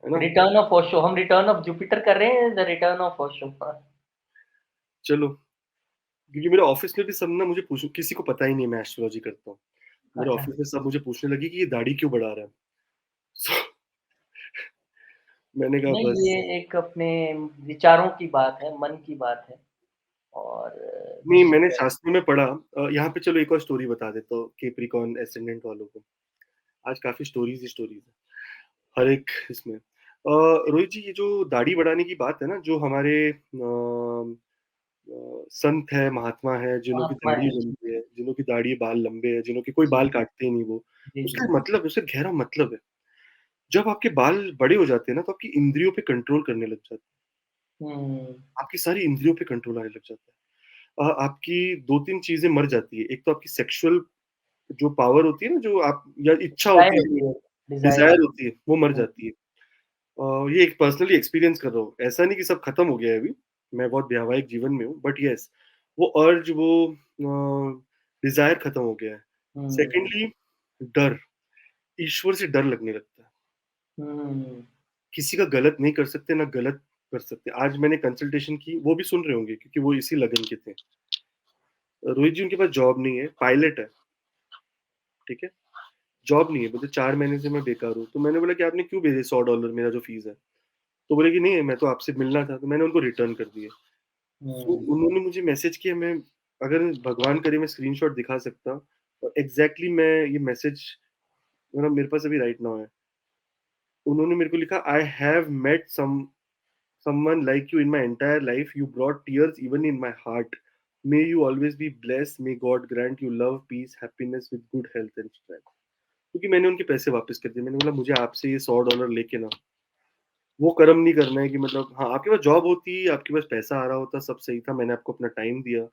है ना? रिटर्न ऑफ ओशो, हम रिटर्न ऑफ जुपिटर कर रहे हैं, द रिटर्न ऑफ ओशो। चलो, क्योंकि मेरे ऑफ़िस में भी सब ना मुझे पूछ किसी को पता ही नहीं है मैं एस्ट्रोलॉजी करता हूँ। मेरे अच्छा, ऑफ़िस में सब मुझे पूछने लगे कि ये दाढ़ी क्यों बढ़ा रहा है? सो मैंने कहा नहीं बस। ये एक अपने विचारों की बात है, मन की बात है और नहीं, निश्चित मैंने तौर शास्त्रों में पढ़ा यहाँ पे चलो एक और स्टोरी बता देता हूँ कैप्रिकॉर्न एसेंडेंट वालों को। आज काफ़ी स्टोरीज़ ही स्टोरीज़ है, हर एक इसमें। रोहित जी ये जो दाढ़ी बढ़ाने की बात है ना, जो हमारे संत है, महात्मा है, जिन्हों की महात्मा दाढ़ी है। लंबी है, जिन्हों की दाढ़ी बाल लंबे हैं, जिन्हों के कोई जी, बाल काटते ही नहीं वो, जी, जी। उसका मतलब उससे गहरा मतलब है। जब आपके बाल बड़े हो जाते हैं ना, तो आपकी इंद्रियों पे कंट्रोल करने लग जाते हैं। हुँ, आपकी सारी इंद्रियों पे कंट्रोल आने लग जाता है। आपकी 2-3 चीज़ें मर जाती है। एक तो आपकी सेक्सुअल जो पावर होती है ना, जो आप या इच्छा डिज़ायर होती है, होती जो है, डिज़ायर। डिज़ायर होती है, वो मर हुँ, जाती है। ये एक पर्सनली एक्सपीरियंस कर रहा हूँ। ऐसा नहीं कि सब खत्म हो गया है अभी, मैं बहुत वैवाहिक जीवन में हूँ, बट येस वो अर्ज वो डिज़ायर खत्म हो गया है। हुँ, सेकंडली डर, ईश्वर से डर लगने लगता है। हुँ, किसी का गलत नहीं कर सकते, ना गलत कर सकते। आज मैंने कंसल्टेशन की, वो भी सुन रहे होंगे क्योंकि वो इसी लगन के थे। रोहित जी उनके पास जॉब नहीं है, पायलट है, ठीक है? जॉब नहीं है, बोलते 4 महीने से मैं बेकार हूँ। तो मैंने बोला कि आपने क्यों भेजे $100 मेरा जो फीस है? तो बोले कि नहीं मैं तो आपसे मिलना था, तो मैंने उनको रिटर्न कर दिए। तो हुँ, उन्होंने मुझे मैसेज किया, मैं अगर भगवान करे मैं स्क्रीनशॉट दिखा सकता और एग्ज़ैक्टली मैं ये मैसेज मतलब मेरे पास अभी राइट नाउ है। उन्होंने मेरे को लिखा I have met someone like you in my entire life. You brought tears even in my heart. May you always be blessed. May God grant you love, peace, happiness with good health and strength. क्योंकि मैंने उनके पैसे वापस कर दिए। मैंने बोला मुझे आपसे ये $100 लेके ना वो कर्म नहीं करना है कि मतलब हाँ, आपके पास जॉब होती, आपके पास पैसा आ रहा होता, सब सही था, मैंने आपको अपना टाइम दिया।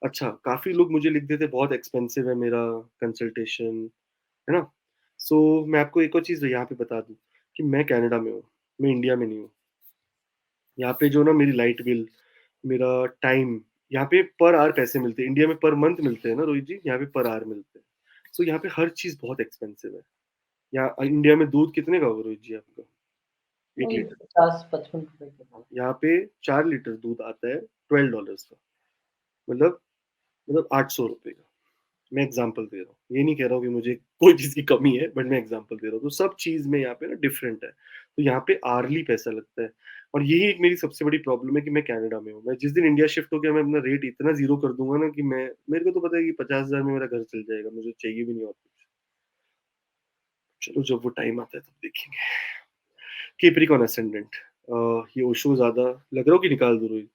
अच्छा, काफ़ी लोग मुझे लिख देते बहुत एक्सपेंसिव है मेरा कंसल्टेशन, है ना? सो मैं आपको एक और चीज़ यहाँ पे बता दूँ कि मैं कनाडा में हूँ, मैं इंडिया में नहीं हूँ। यहाँ पे जो ना मेरी लाइट बिल, मेरा टाइम, यहाँ पे पर आवर पैसे मिलते हैं। इंडिया में पर मंथ मिलते हैं ना रोहित जी, यहाँ पे पर आवर मिलते हैं। सो यहाँ पे हर चीज़ बहुत एक्सपेंसिव है। यहाँ इंडिया में दूध कितने का होगा रोहित जी आपका? 1 वही लीटर। 50-55 रुपए के। यहाँ पे 4 लीटर दूध आता है $12 का, मतलब ₹800 का। मैं एग्ज़ाम्पल दे रहा हूँ। ये नहीं कह रहा हूँ कि मुझे कोई चीज़ की कमी है, बट मैं एग्ज़ाम्पल दे रहा हूँ। तो सब चीज़ में यहाँ पे ना डिफरेंट है। तो यहाँ पे आवर्ली पैसा लगता है और यही एक मेरी सबसे बड़ी प्रॉब्लम है कि मैं कनाडा में हूँ। मैं जिस दिन इंडिया शिफ्ट हो गया, मैं अपना रेट इतना ज़ीरो कर दूँगा ना कि मैं मेरे को तो पता है कि 50,000 में मेरा घर चल जाएगा, मुझे चाहिए भी नहीं और कुछ। चलो जब वो टाइम आता है तब देखेंगे। कैप्रिकॉर्न असेंडेंट ये ओशो ज़्यादा लग रहा हो कि निकाल दूँ रोहित?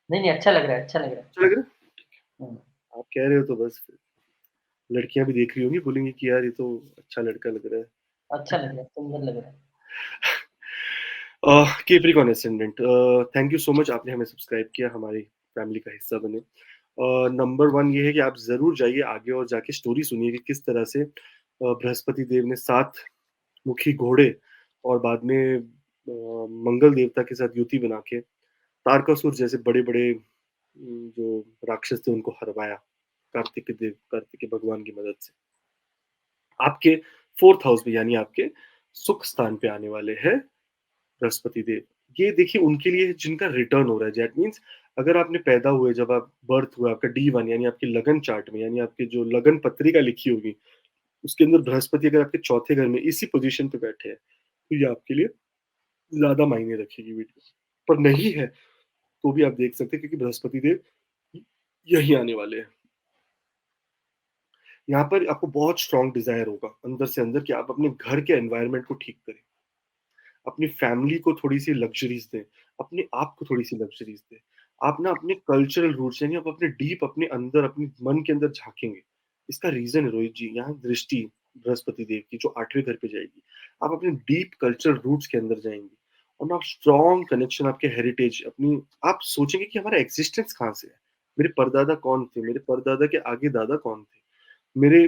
नहीं, नहीं, अच्छा लग रहा है, अच्छा लग रहा है। अच्छा लग रहा है? हुँ, आप कह रहे हो तो बस फिर लड़कियाँ भी देख रही होंगी, बोलेंगी कि यार ये तो अच्छा लड़का लग रहा है। अच्छा लग रहा है, सुंदर लग रहा है। Capricorn ascendant thank you so much आपने हमें सब्सक्राइब किया, हमारी फैमिली का हिस्सा बने। नंबर 1 ये है कि आप ज़रूर जाइए आगे और जाके स्टोरी सुनिए कि किस तरह से बृहस्पति देव ने 7 मुखी घोड़े और बाद में मंगल देवता के साथ युति बना के तारकासुर जैसे बड़े-बड़े जो राक्षस थे उनको हरवाया, कार्तिकेय भगवान की मदद से। आपके 4th हाउस में यानी आपके सुख स्थान पे आने वाले हैं बृहस्पति देव। ये देखिए उनके लिए जिनका रिटर्न हो रहा है, दैट मीन्स अगर आपने पैदा हुए, जब आप बर्थ हुआ, आपका डी1 यानी आपके लगन चार्ट में, यानी आपके जो लगन पत्रिका लिखी होगी, उसके अंदर बृहस्पति अगर आपके चौथे घर में इसी पोजीशन पे बैठे हैं, तो ये आपके लिए ज़्यादा मायने रखेगी वीडियो। पर नहीं है, तो भी आप देख सकते हैं क्योंकि बृहस्पति देव यहीं आने वाले हैं। यहाँ पर आपको बहुत स्ट्रॉन्ग डिज़ायर होगा अंदर से अंदर कि आप अपने घर के एनवायरनमेंट को ठीक करें। अपनी फैमिली को थोड़ी-सी लग्ज़रीज़ दें, अपने आप को थोड़ी-सी लग्ज़रीज़ दें। आप ना अपने कल्चरल रूट्स यानी आप अपने डीप अपने अंदर, अपने मन के अंदर झाँकेंगे। इसका रीज़न है रोहित जी, यहाँ दृष्टि बृहस्पति देव की जो 8वें घर पे जाएगी। आप अपने डीप कल्चरल रूट्स के अंदर जाएँगे और ना आप स्ट्रॉन्ग कनेक्शन आपके हेरिटेज अपनी आप सोचेंगे कि हमारा एक्जिस्टेंस कहाँ से है? मेरे परदादा कौन थे? मेरे परदादा के आगे दादा कौन थे? मेरे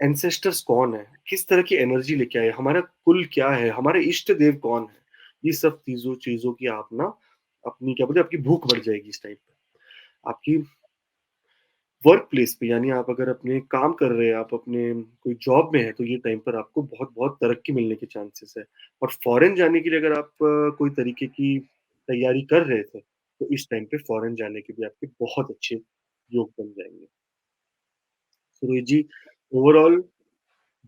एंसेस्टर्स कौन है? किस तरह की एनर्जी लेके आए? हमारा कुल क्या है? हमारे इष्ट देव कौन है? ये सब चीज़ों चीज़ों की आप ना अपनी क्या बोलते हैं आपकी भूख बढ़ जाएगी इस टाइम पे। आपकी वर्क प्लेस पे यानी आप अगर अपने काम कर रहे हैं, आप अपने कोई जॉब में हैं, तो ये टाइम पर आपको बहुत-बहुत तरक्की मिलने के चांसेस है। और फॉरेन जाने के लिए अगर आप कोई तरीके की तैयारी कर रहे थे, तो इस टाइम पे फॉरेन जाने के भी आपके बहुत अच्छे योग बन जाएँगे। Suresh ji, overall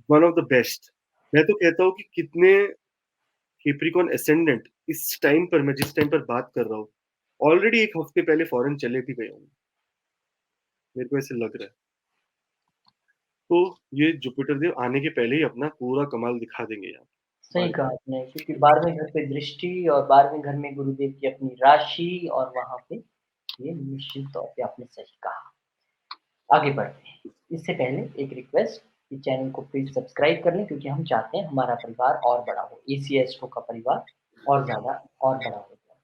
one of the best. मैं तो कहता हूँ कि कितने कैप्रिकॉर्न असेंडेंट इस टाइम पर मैं जिस टाइम पर बात कर रहा हूँ, ऑलरेडी 1 हफ्ते पहले फॉरेन चले भी गए होंगे, मेरे को ऐसे लग रहा है। तो ये जुपिटर देव आने के पहले ही अपना पूरा कमाल दिखा देंगे यहाँ, सही बारहवीं कहा आपने क्योंकि 12वें घर पे दृष्टि और 12वें घर में गुरुदेव की अपनी राशि और वहाँ पे ये निश्चित तौर पे आपने सही कहा। आगे बढ़ते हैं। इससे पहले एक रिक्वेस्ट कि चैनल को प्लीज़ सब्सक्राइब कर लें क्योंकि हम चाहते हैं हमारा परिवार और बड़ा हो। एसीएस्ट्रो का परिवार और ज़्यादा और बड़ा हो जाए।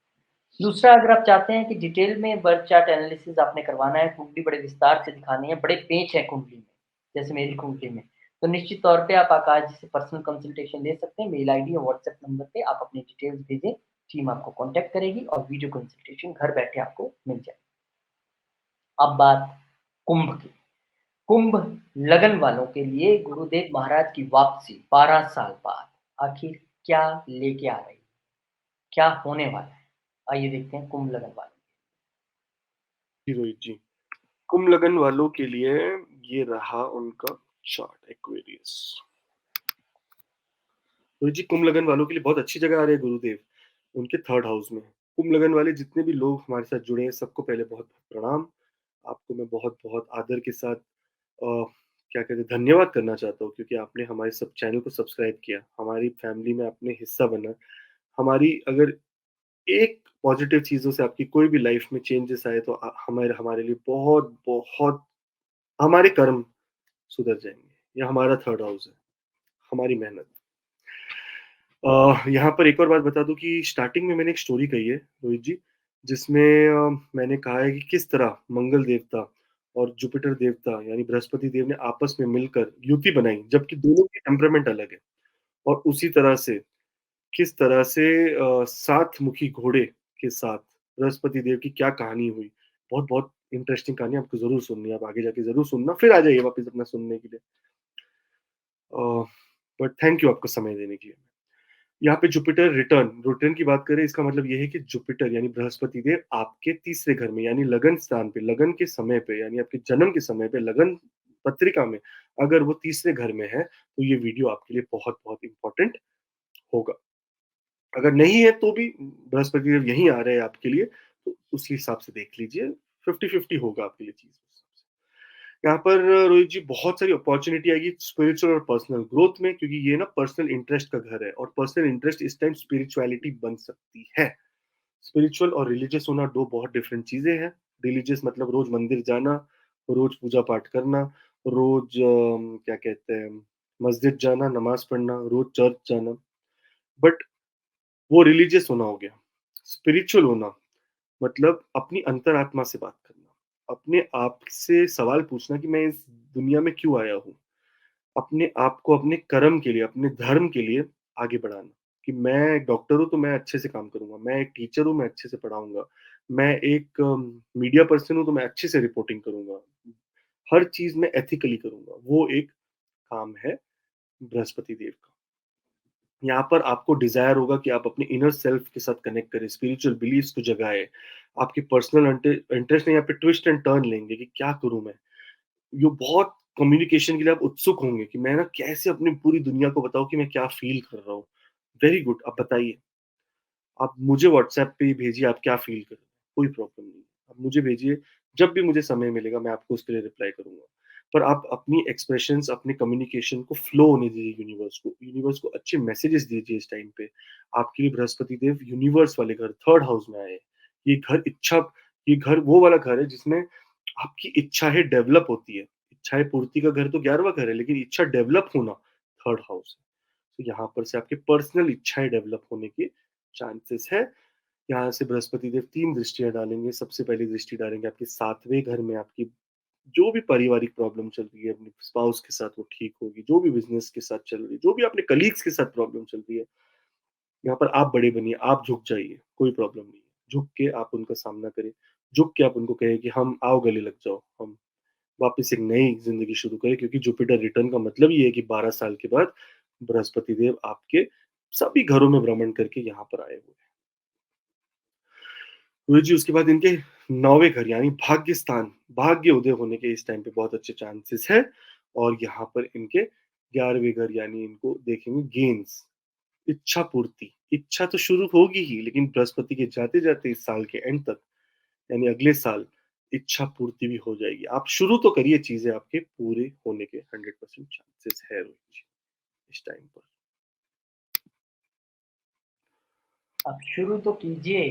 दूसरा अगर आप चाहते हैं कि डिटेल में बर्थ चार्ट एनालिसिस आपने करवाना है, कुंडली बड़े विस्तार से दिखानी है, बड़े पेच हैं कुंडली में, जैसे मेरी कुंडली में, तो निश्चित तौर पे आप आकाश जी से पर्सनल कंसल्टेशन ले सकते हैं। मेल आईडी और व्हाट्सएप नंबर पे आप अपनी डिटेल्स भेजें, टीम आपको कॉन्टैक्ट करेगी और वीडियो कंसल्टेशन घर बैठे आपको मिल जाएगी। अब बात कुंभ की। कुंभ लगन वालों के लिए गुरुदेव महाराज की वापसी 12 साल बाद आखिर क्या लेके आ रही है? क्या होने वाला है? आइए देखते हैं कुंभ लगन वालों। जी, रोहित जी। कुंभ लगन वालों के लिए ये रहा उनका चार्ट एक्वेरियस। रोहित जी, कुंभ लगन वालों के लिए बहुत अच्छी जगह आ रहे हैं गुरुदेव, उनके 3rd हाउस में। कुंभ लगन वाले जितने भी लोग हमारे साथ जुड़े हैं, सबको पहले बहुत-बहुत प्रणाम। आपको मैं बहुत-बहुत आदर के साथ क्या कहते हैं धन्यवाद करना चाहता हूँ क्योंकि आपने हमारे सब चैनल को सब्सक्राइब किया, हमारी फैमिली में आपने हिस्सा बना। हमारी अगर एक पॉजिटिव चीज़ों से आपकी कोई भी लाइफ में चेंजेस आए तो हमारे हमारे लिए बहुत-बहुत हमारे कर्म सुधर जाएँगे। ये हमारा 3rd हाउस है, हमारी मेहनत। यहाँ पर एक और बात बता दूँ कि स्टार्टिंग में मैंने एक स्टोरी कही है रोहित जी, जिसमें मैंने कहा है कि किस तरह मंगल देवता और जुपिटर देवता यानी बृहस्पति देव ने आपस में मिलकर युति बनाई, जबकि दोनों की टेम्परामेंट अलग है। और उसी तरह से किस तरह से 7 मुखी घोड़े के साथ बृहस्पति देव की क्या कहानी हुई। बहुत-बहुत इंटरेस्टिंग कहानी आपको ज़रूर सुननी है, आप आगे जाके ज़रूर सुनना, फिर आ जाइए वापस अपना सुनने के लिए। अ, बट थैंक यू आपका समय देने के लिए। यहाँ पे जुपिटर रिटर्न की बात करें इसका मतलब ये है कि जुपिटर यानी बृहस्पति देव आपके तीसरे घर में यानी लगन स्थान पे लगन के समय पे यानी आपके जन्म के समय पे लगन पत्रिका में अगर वो तीसरे घर में है तो ये वीडियो आपके लिए बहुत बहुत इंपॉर्टेंट होगा। अगर नहीं है तो भी बृहस्पति देव यहीं आ रहे हैं आपके लिए तो उसी हिसाब से देख लीजिए। 50-50 होगा आपके लिए चीज। यहाँ पर रोहित जी बहुत सारी अपॉर्चुनिटी आएगी स्पिरिचुअल और पर्सनल ग्रोथ में क्योंकि ये ना पर्सनल इंटरेस्ट का घर है और पर्सनल इंटरेस्ट इस टाइम स्पिरिचुअलिटी बन सकती है। स्पिरिचुअल और रिलीजियस होना दो बहुत डिफरेंट चीजें हैं। रिलीजियस मतलब रोज मंदिर जाना, रोज पूजा पाठ करना, रोज क्या कहते हैं मस्जिद जाना, नमाज पढ़ना, रोज चर्च जाना। बट वो रिलीजियस होना हो गया। स्पिरिचुअल होना मतलब अपनी अंतरात्मा से बात करना, अपने आप से सवाल पूछना कि मैं इस दुनिया में क्यों आया हूँ, अपने आप को अपने कर्म के लिए, अपने धर्म के लिए आगे बढ़ाना कि मैं एक डॉक्टर हूँ तो मैं अच्छे से काम करूँगा, मैं एक टीचर हूँ मैं अच्छे से पढ़ाऊँगा, मैं एक मीडिया पर्सन हूँ तो मैं अच्छे से रिपोर्टिंग करूँगा, हर चीज़ में एथिकली करूँगा, वो एक काम है बृहस्पति देव का। यहाँ पर आपको डिज़ायर होगा कि आप अपने इनर सेल्फ के साथ कनेक्ट करें, स्पिरिचुअल बिलीव्स को जगाएँ, आपकी पर्सनल इंटरेस्ट नहीं यहाँ पे ट्विस्ट एंड टर्न लेंगे कि क्या करूँ मैं? यो बहुत कम्युनिकेशन के लिए आप उत्सुक होंगे कि मैं ना कैसे अपनी पूरी दुनिया को बताऊँ कि मैं क्या फ़ील कर रहा हूँ। वेरी गुड, आप बताइए। आप मुझे व्हाट्सएप पे ही भेजिए आप क्या फ़ील कर रहे हैं, कोई प्रॉब्लम नहीं है। आप मुझे भेजिए, जब भी मुझे समय मिलेगा मैं आपको उसके लिए रिप्लाई करूँगा। पर आप अपनी एक्सप्रेशंस, अपने कम्युनिकेशन को फ्लो होने दीजिए यूनिवर्स को। यूनिवर्स को अच्छे मैसेजेस दीजिए इस टाइम पे। आपके लिए बृहस्पति देव यूनिवर्स वाले घर 3rd हाउस में आए हैं। ये घर इच्छा ये घर वो वाला घर है जिसमें आपकी इच्छाएँ डेवलप होती है। इच्छाएँ पूर्ति का घर तो 11वां घर है, लेकिन इच्छा डेवलप होना 3rd हाउस है। तो यहाँ पर से आपकी पर्सनल इच्छाएँ डेवलप होने के चांसेस है। यहाँ से बृहस्पति देव 3 दृष्टियाँ डालेंगे। सबसे पहली दृष्टि डालेंगे आपके 7वें घर में आपकी जो भी पारिवारिक प्रॉब्लम चल रही है अपने स्पाउस के साथ वो ठीक होगी, जो भी बिज़नेस के साथ चल रही है, जो भी अपने कलीग्स के साथ प्रॉब्लम चल रही है, यहाँ पर आप बड़े बनिए, आप झुक जाइए, कोई प्रॉब्लम नहीं है। झुक के आप उनका सामना करें, झुक के आप उनको कहें कि हम आओ गले लग जाओ, हम वापस एक नई ज़िंदगी शुरू करें क्योंकि जुपिटर रिटर्न का मतलब ये है कि 12 साल के बाद बृहस्पति देव आपके सभी घरों में भ्रमण करके यहाँ पर आए हुए हैं। गुरु जी उसके बाद इनके 9वें घर यानी भाग्य स्थान, भाग्य उदय होने के इस टाइम पे बहुत अच्छे चांसेस है और यहाँ पर इनके 11वें घर यानी इनको देखेंगे गेन्स। इच्छा पूर्ति, इच्छा तो शुरू होगी ही, लेकिन बृहस्पति के जाते-जाते इस साल के एंड तक, यानी अगले साल इच्छा पूर्ति भी हो जाएगी। आप शुरू तो करिए, चीज़ें आपके पूरे होने के 100% चांसेस है रोहित जी, इस टाइम पर। आप शुरू तो कीजिए,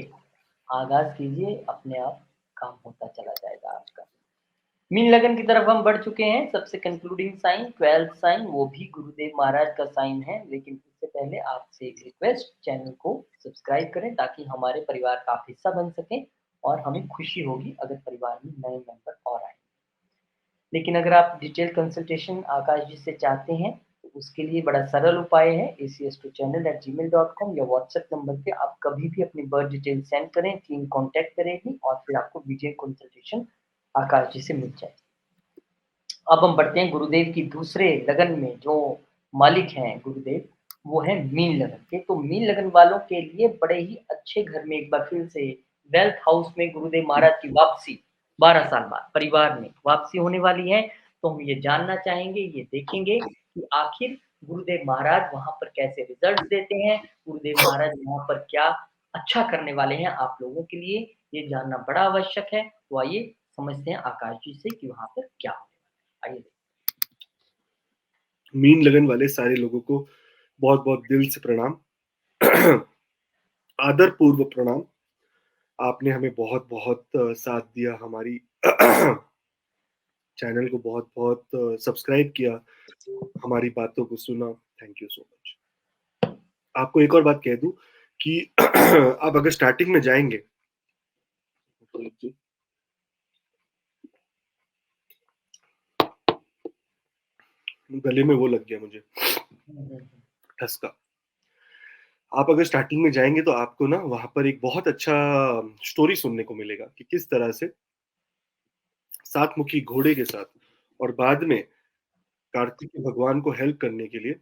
आगाज़ कीजिए, अपने आप काम होता चला जाएगा आपका। मीन लगन की तरफ हम बढ़ चुके हैं। सबसे कंक्लूडिंग साइन 12th साइन, वो भी गुरुदेव महाराज का साइन है। लेकिन उससे पहले आपसे एक रिक्वेस्ट, चैनल को सब्सक्राइब करें ताकि हमारे परिवार का आप हिस्सा बन सकें और हमें खुशी होगी अगर परिवार में नए मेंबर और आए। लेकिन अगर आप डिटेल कंसल्टेशन आकाश जी से चाहते हैं तो उसके लिए बड़ा सरल उपाय है, acs2channel@gmail.com या व्हाट्सएप नंबर पे आप कभी भी अपनी बर्थ डिटेल सेंड करें, टीम कॉन्टैक्ट करेगी और फिर आपको वीडियो कंसल्टेशन आकाश जी से मिल जाएगी। अब हम बढ़ते हैं गुरुदेव की दूसरे लगन में। जो मालिक हैं गुरुदेव, वो है मीन लगन के। तो मीन लगन वालों के लिए बड़े ही अच्छे घर में एक बार फिर से वेल्थ हाउस में गुरुदेव महाराज की वापसी 12 साल बाद परिवार में वापसी होने वाली है। तो हम ये जानना चाहेंगे, ये देखेंगे कि आखिर गुरुदेव महाराज वहाँ पर कैसे रिजल्ट देते हैं, गुरुदेव महाराज वहाँ पर क्या अच्छा करने वाले हैं आप लोगों के लिए, ये जानना बड़ा आवश्यक है। तो आइए समझते हैं आकाश जी से कि वहाँ पर क्या होने वाला है। आइए। मीन लगन वाले सारे लोगों को बहुत-बहुत दिल से प्रणाम। आदर पूर्व प्रणाम। आपने हमें बहुत-बहुत साथ दिया, हमारी चैनल को बहुत-बहुत सब्सक्राइब किया, हमारी बातों को सुना। Thank you so much. आपको एक और बात कह दूँ कि आप अगर स्टार्टिंग में जाएँगे गले में वो लग गया मुझे, हुँ, हुँ, हुँ। ठसका। आप अगर स्टार्टिंग में जाएँगे तो आपको ना वहाँ पर एक बहुत अच्छा स्टोरी सुनने को मिलेगा कि किस तरह से सातमुखी घोड़े के साथ और बाद में कार्तिकेय भगवान को हेल्प करने के लिए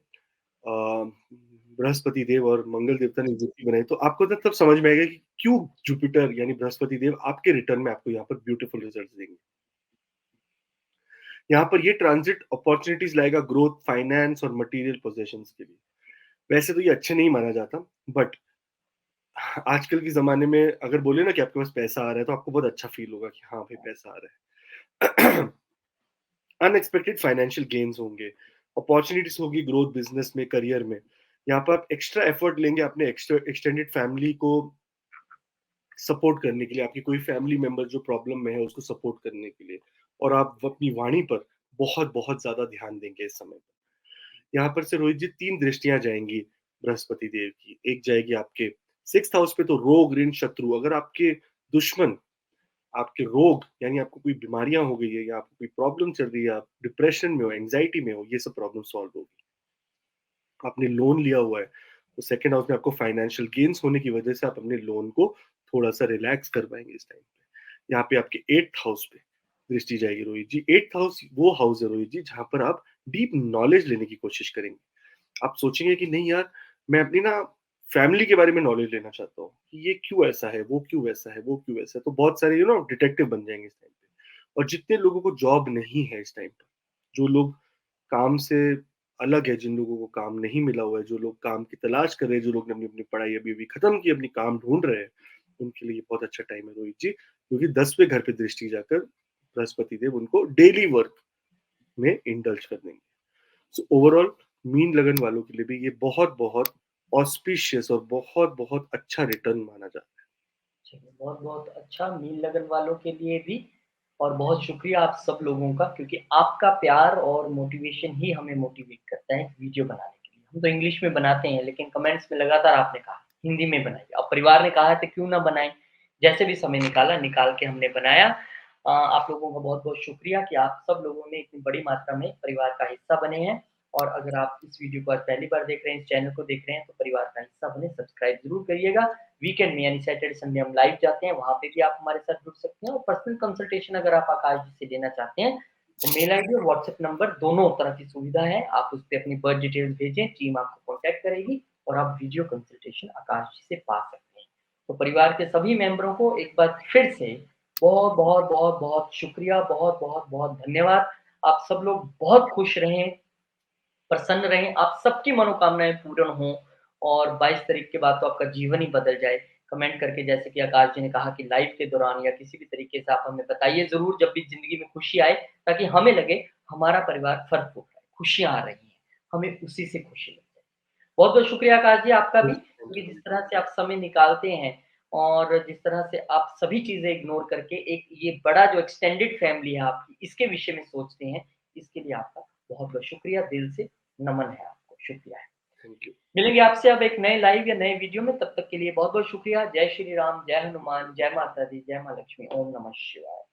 बृहस्पति देव और मंगल देवता ने युति बनाई। तो आपको ना तब समझ में आएगा कि क्यों जुपिटर यानी बृहस्पति देव आपके रिटर्न में आपको यहाँ पर ब्यूटीफुल रिजल्ट्स देंगे। यहाँ पर ये ट्रांजिट अपॉर्चुनिटीज लाएगा ग्रोथ, फाइनेंस और मटेरियल पोजेशंस के लिए। वैसे तो ये अच्छे नहीं माना जाता, बट आजकल के ज़माने में अगर बोले ना कि आपके पास पैसा आ रहा है, तो आपको बहुत अच्छा फ़ील होगा कि हाँ भाई पैसा आ रहा है। अनएक्सपेक्टेड फाइनेंशियल गेन्स होंगे, अपॉर्चुनिटीज़ होगी ग्रोथ बिज़नेस में, करियर में। यहाँ पर आप एक्स्ट्रा एफर्ट लेंगे अपने एक्सटेंडेड फैमिली को सपोर्ट करने के लिए, आपकी कोई फैमिली मेंबर जो प्रॉब्लम में है उसको सपोर्ट करने के लिए, और आप अपनी वाणी पर बहुत-बहुत ज़्यादा ध्यान देंगे इस समय पर। यहाँ पर से रोहित जी 3 दृष्टियाँ जाएँगी बृहस्पति देव की। एक जाएगी आपके 6th हाउस पे, तो रोग, ऋण, शत्रु। अगर आपके दुश्मन, आपके रोग यानी आपको कोई बीमारियाँ हो गई है या आपको कोई प्रॉब्लम चल रही है, आप डिप्रेशन में हो, एंग्ज़ायटी में हो, ये सब प्रॉब्लम सॉल्व होगी। आपने लोन लिया हुआ है, तो 2nd हाउस में आपको फाइनेंशियल गेन्स होने की वजह से आप अपने लोन को थोड़ा-सा रिलैक्स कर पाएँगे इस टाइम पे। यहाँ पे आपके 8th हाउस पे दृष्टि जाएगी रोहित जी। 8th हाउस वो हाउस है रोहित जी जहाँ पर आप डीप नॉलेज लेने की कोशिश करेंगे। आप सोचेंगे कि नहीं यार, मैं अपनी ना फैमिली के बारे में नॉलेज लेना चाहता हूँ कि ये क्यों ऐसा है, वो क्यों वैसा है, वो क्यों वैसा है। तो बहुत सारे डिटेक्टिव बन जाएँगे इस टाइम पे। और जितने लोगों को जॉब नहीं है इस टाइम पर, जो लोग काम से अलग है, जिन लोगों को काम नहीं मिला हुआ है, जो लोग काम की तलाश कर रहे हैं, जो लोग ने अपनी-अपनी पढ़ाई अभी-अभी खत्म की, अपनी काम ढूँढ रहे हैं, उनके लिए ये बहुत अच्छा टाइम है रोहित जी, क्योंकि 10वें घर पे दृष्टि जाकर बृहस्पति देव उनको डेली वर्क में इंडल्ज कर देंगे। सो ओवरऑल मीन लगन वालों के लिए भी ये बहुत-बहुत ऑस्पिशियस और बहुत-बहुत अच्छा रिटर्न माना जाता है। चलिए, बहुत-बहुत अच्छा मील लगन वालों के लिए भी। और बहुत शुक्रिया आप सब लोगों का, क्योंकि आपका प्यार और मोटिवेशन ही हमें मोटिवेट करता है वीडियो बनाने के लिए। हम तो इंग्लिश में बनाते हैं, लेकिन कमेंट्स में लगातार आपने कहा हिंदी में बनाइए। अब परिवार ने कहा तो क्यों ना बनाएँ, जैसे भी समय निकाला, निकाल के हमने बनाया। आप लोगों का बहुत-बहुत शुक्रिया कि आप सब लोगों ने इतनी बड़ी मात्रा में परिवार का हिस्सा बने हैं। और अगर आप इस वीडियो को आज पहली बार देख रहे हैं, इस चैनल को देख रहे हैं, तो परिवार का हिस्सा बनें, सब्सक्राइब ज़रूर करिएगा। वीकेंड में यानी सैटरडे संडे हम लाइव जाते हैं, वहाँ पे भी आप हमारे साथ जुड़ सकते हैं। और पर्सनल कंसल्टेशन अगर आप आकाश जी से लेना चाहते हैं, तो मेल आईडी और व्हाट्सएप नंबर दोनों तरह की सुविधा है। आप उस पे अपनी बर्थ डिटेल्स भेजें, टीम आपको कॉन्टैक्ट करेगी और आप वीडियो कंसल्टेशन आकाश जी से पा सकते हैं। तो परिवार के सभी मेंबरों को एक बार फिर से बहुत-बहुत शुक्रिया, बहुत-बहुत धन्यवाद। आप सब लोग बहुत खुश रहें, प्रसन्न रहें, आप सबकी मनोकामनाएँ पूर्ण हों और 22 तारीख के बाद तो आपका जीवन ही बदल जाए। कमेंट करके जैसे कि आकाश जी ने कहा कि लाइव के दौरान या किसी भी तरीके से आप हमें बताइए ज़रूर जब भी ज़िंदगी में खुशी आए, ताकि हमें लगे हमारा परिवार फर्क हो रहा है, खुशियाँ आ रही हैं, हमें उसी से खुशी मिलती है। बहुत-बहुत शुक्रिया आकाश जी आपका भी, क्योंकि जिस तरह से आप समय निकालते हैं और जिस तरह से आप सभी चीज़ें इग्नोर करके एक ये बड़ा जो एक्सटेंडेड फैमिली है आपकी, इसके विषय में सोचते हैं, इसके लिए आपका बहुत-बहुत शुक्रिया, दिल से नमन है आपको, शुक्रिया है। Thank you. मिलेंगे आपसे अब एक नए लाइव या नए वीडियो में, तब तक के लिए बहुत-बहुत शुक्रिया। जय श्री राम, जय हनुमान, जय माता दी, जय माँ लक्ष्मी, ओम नमः शिवाय।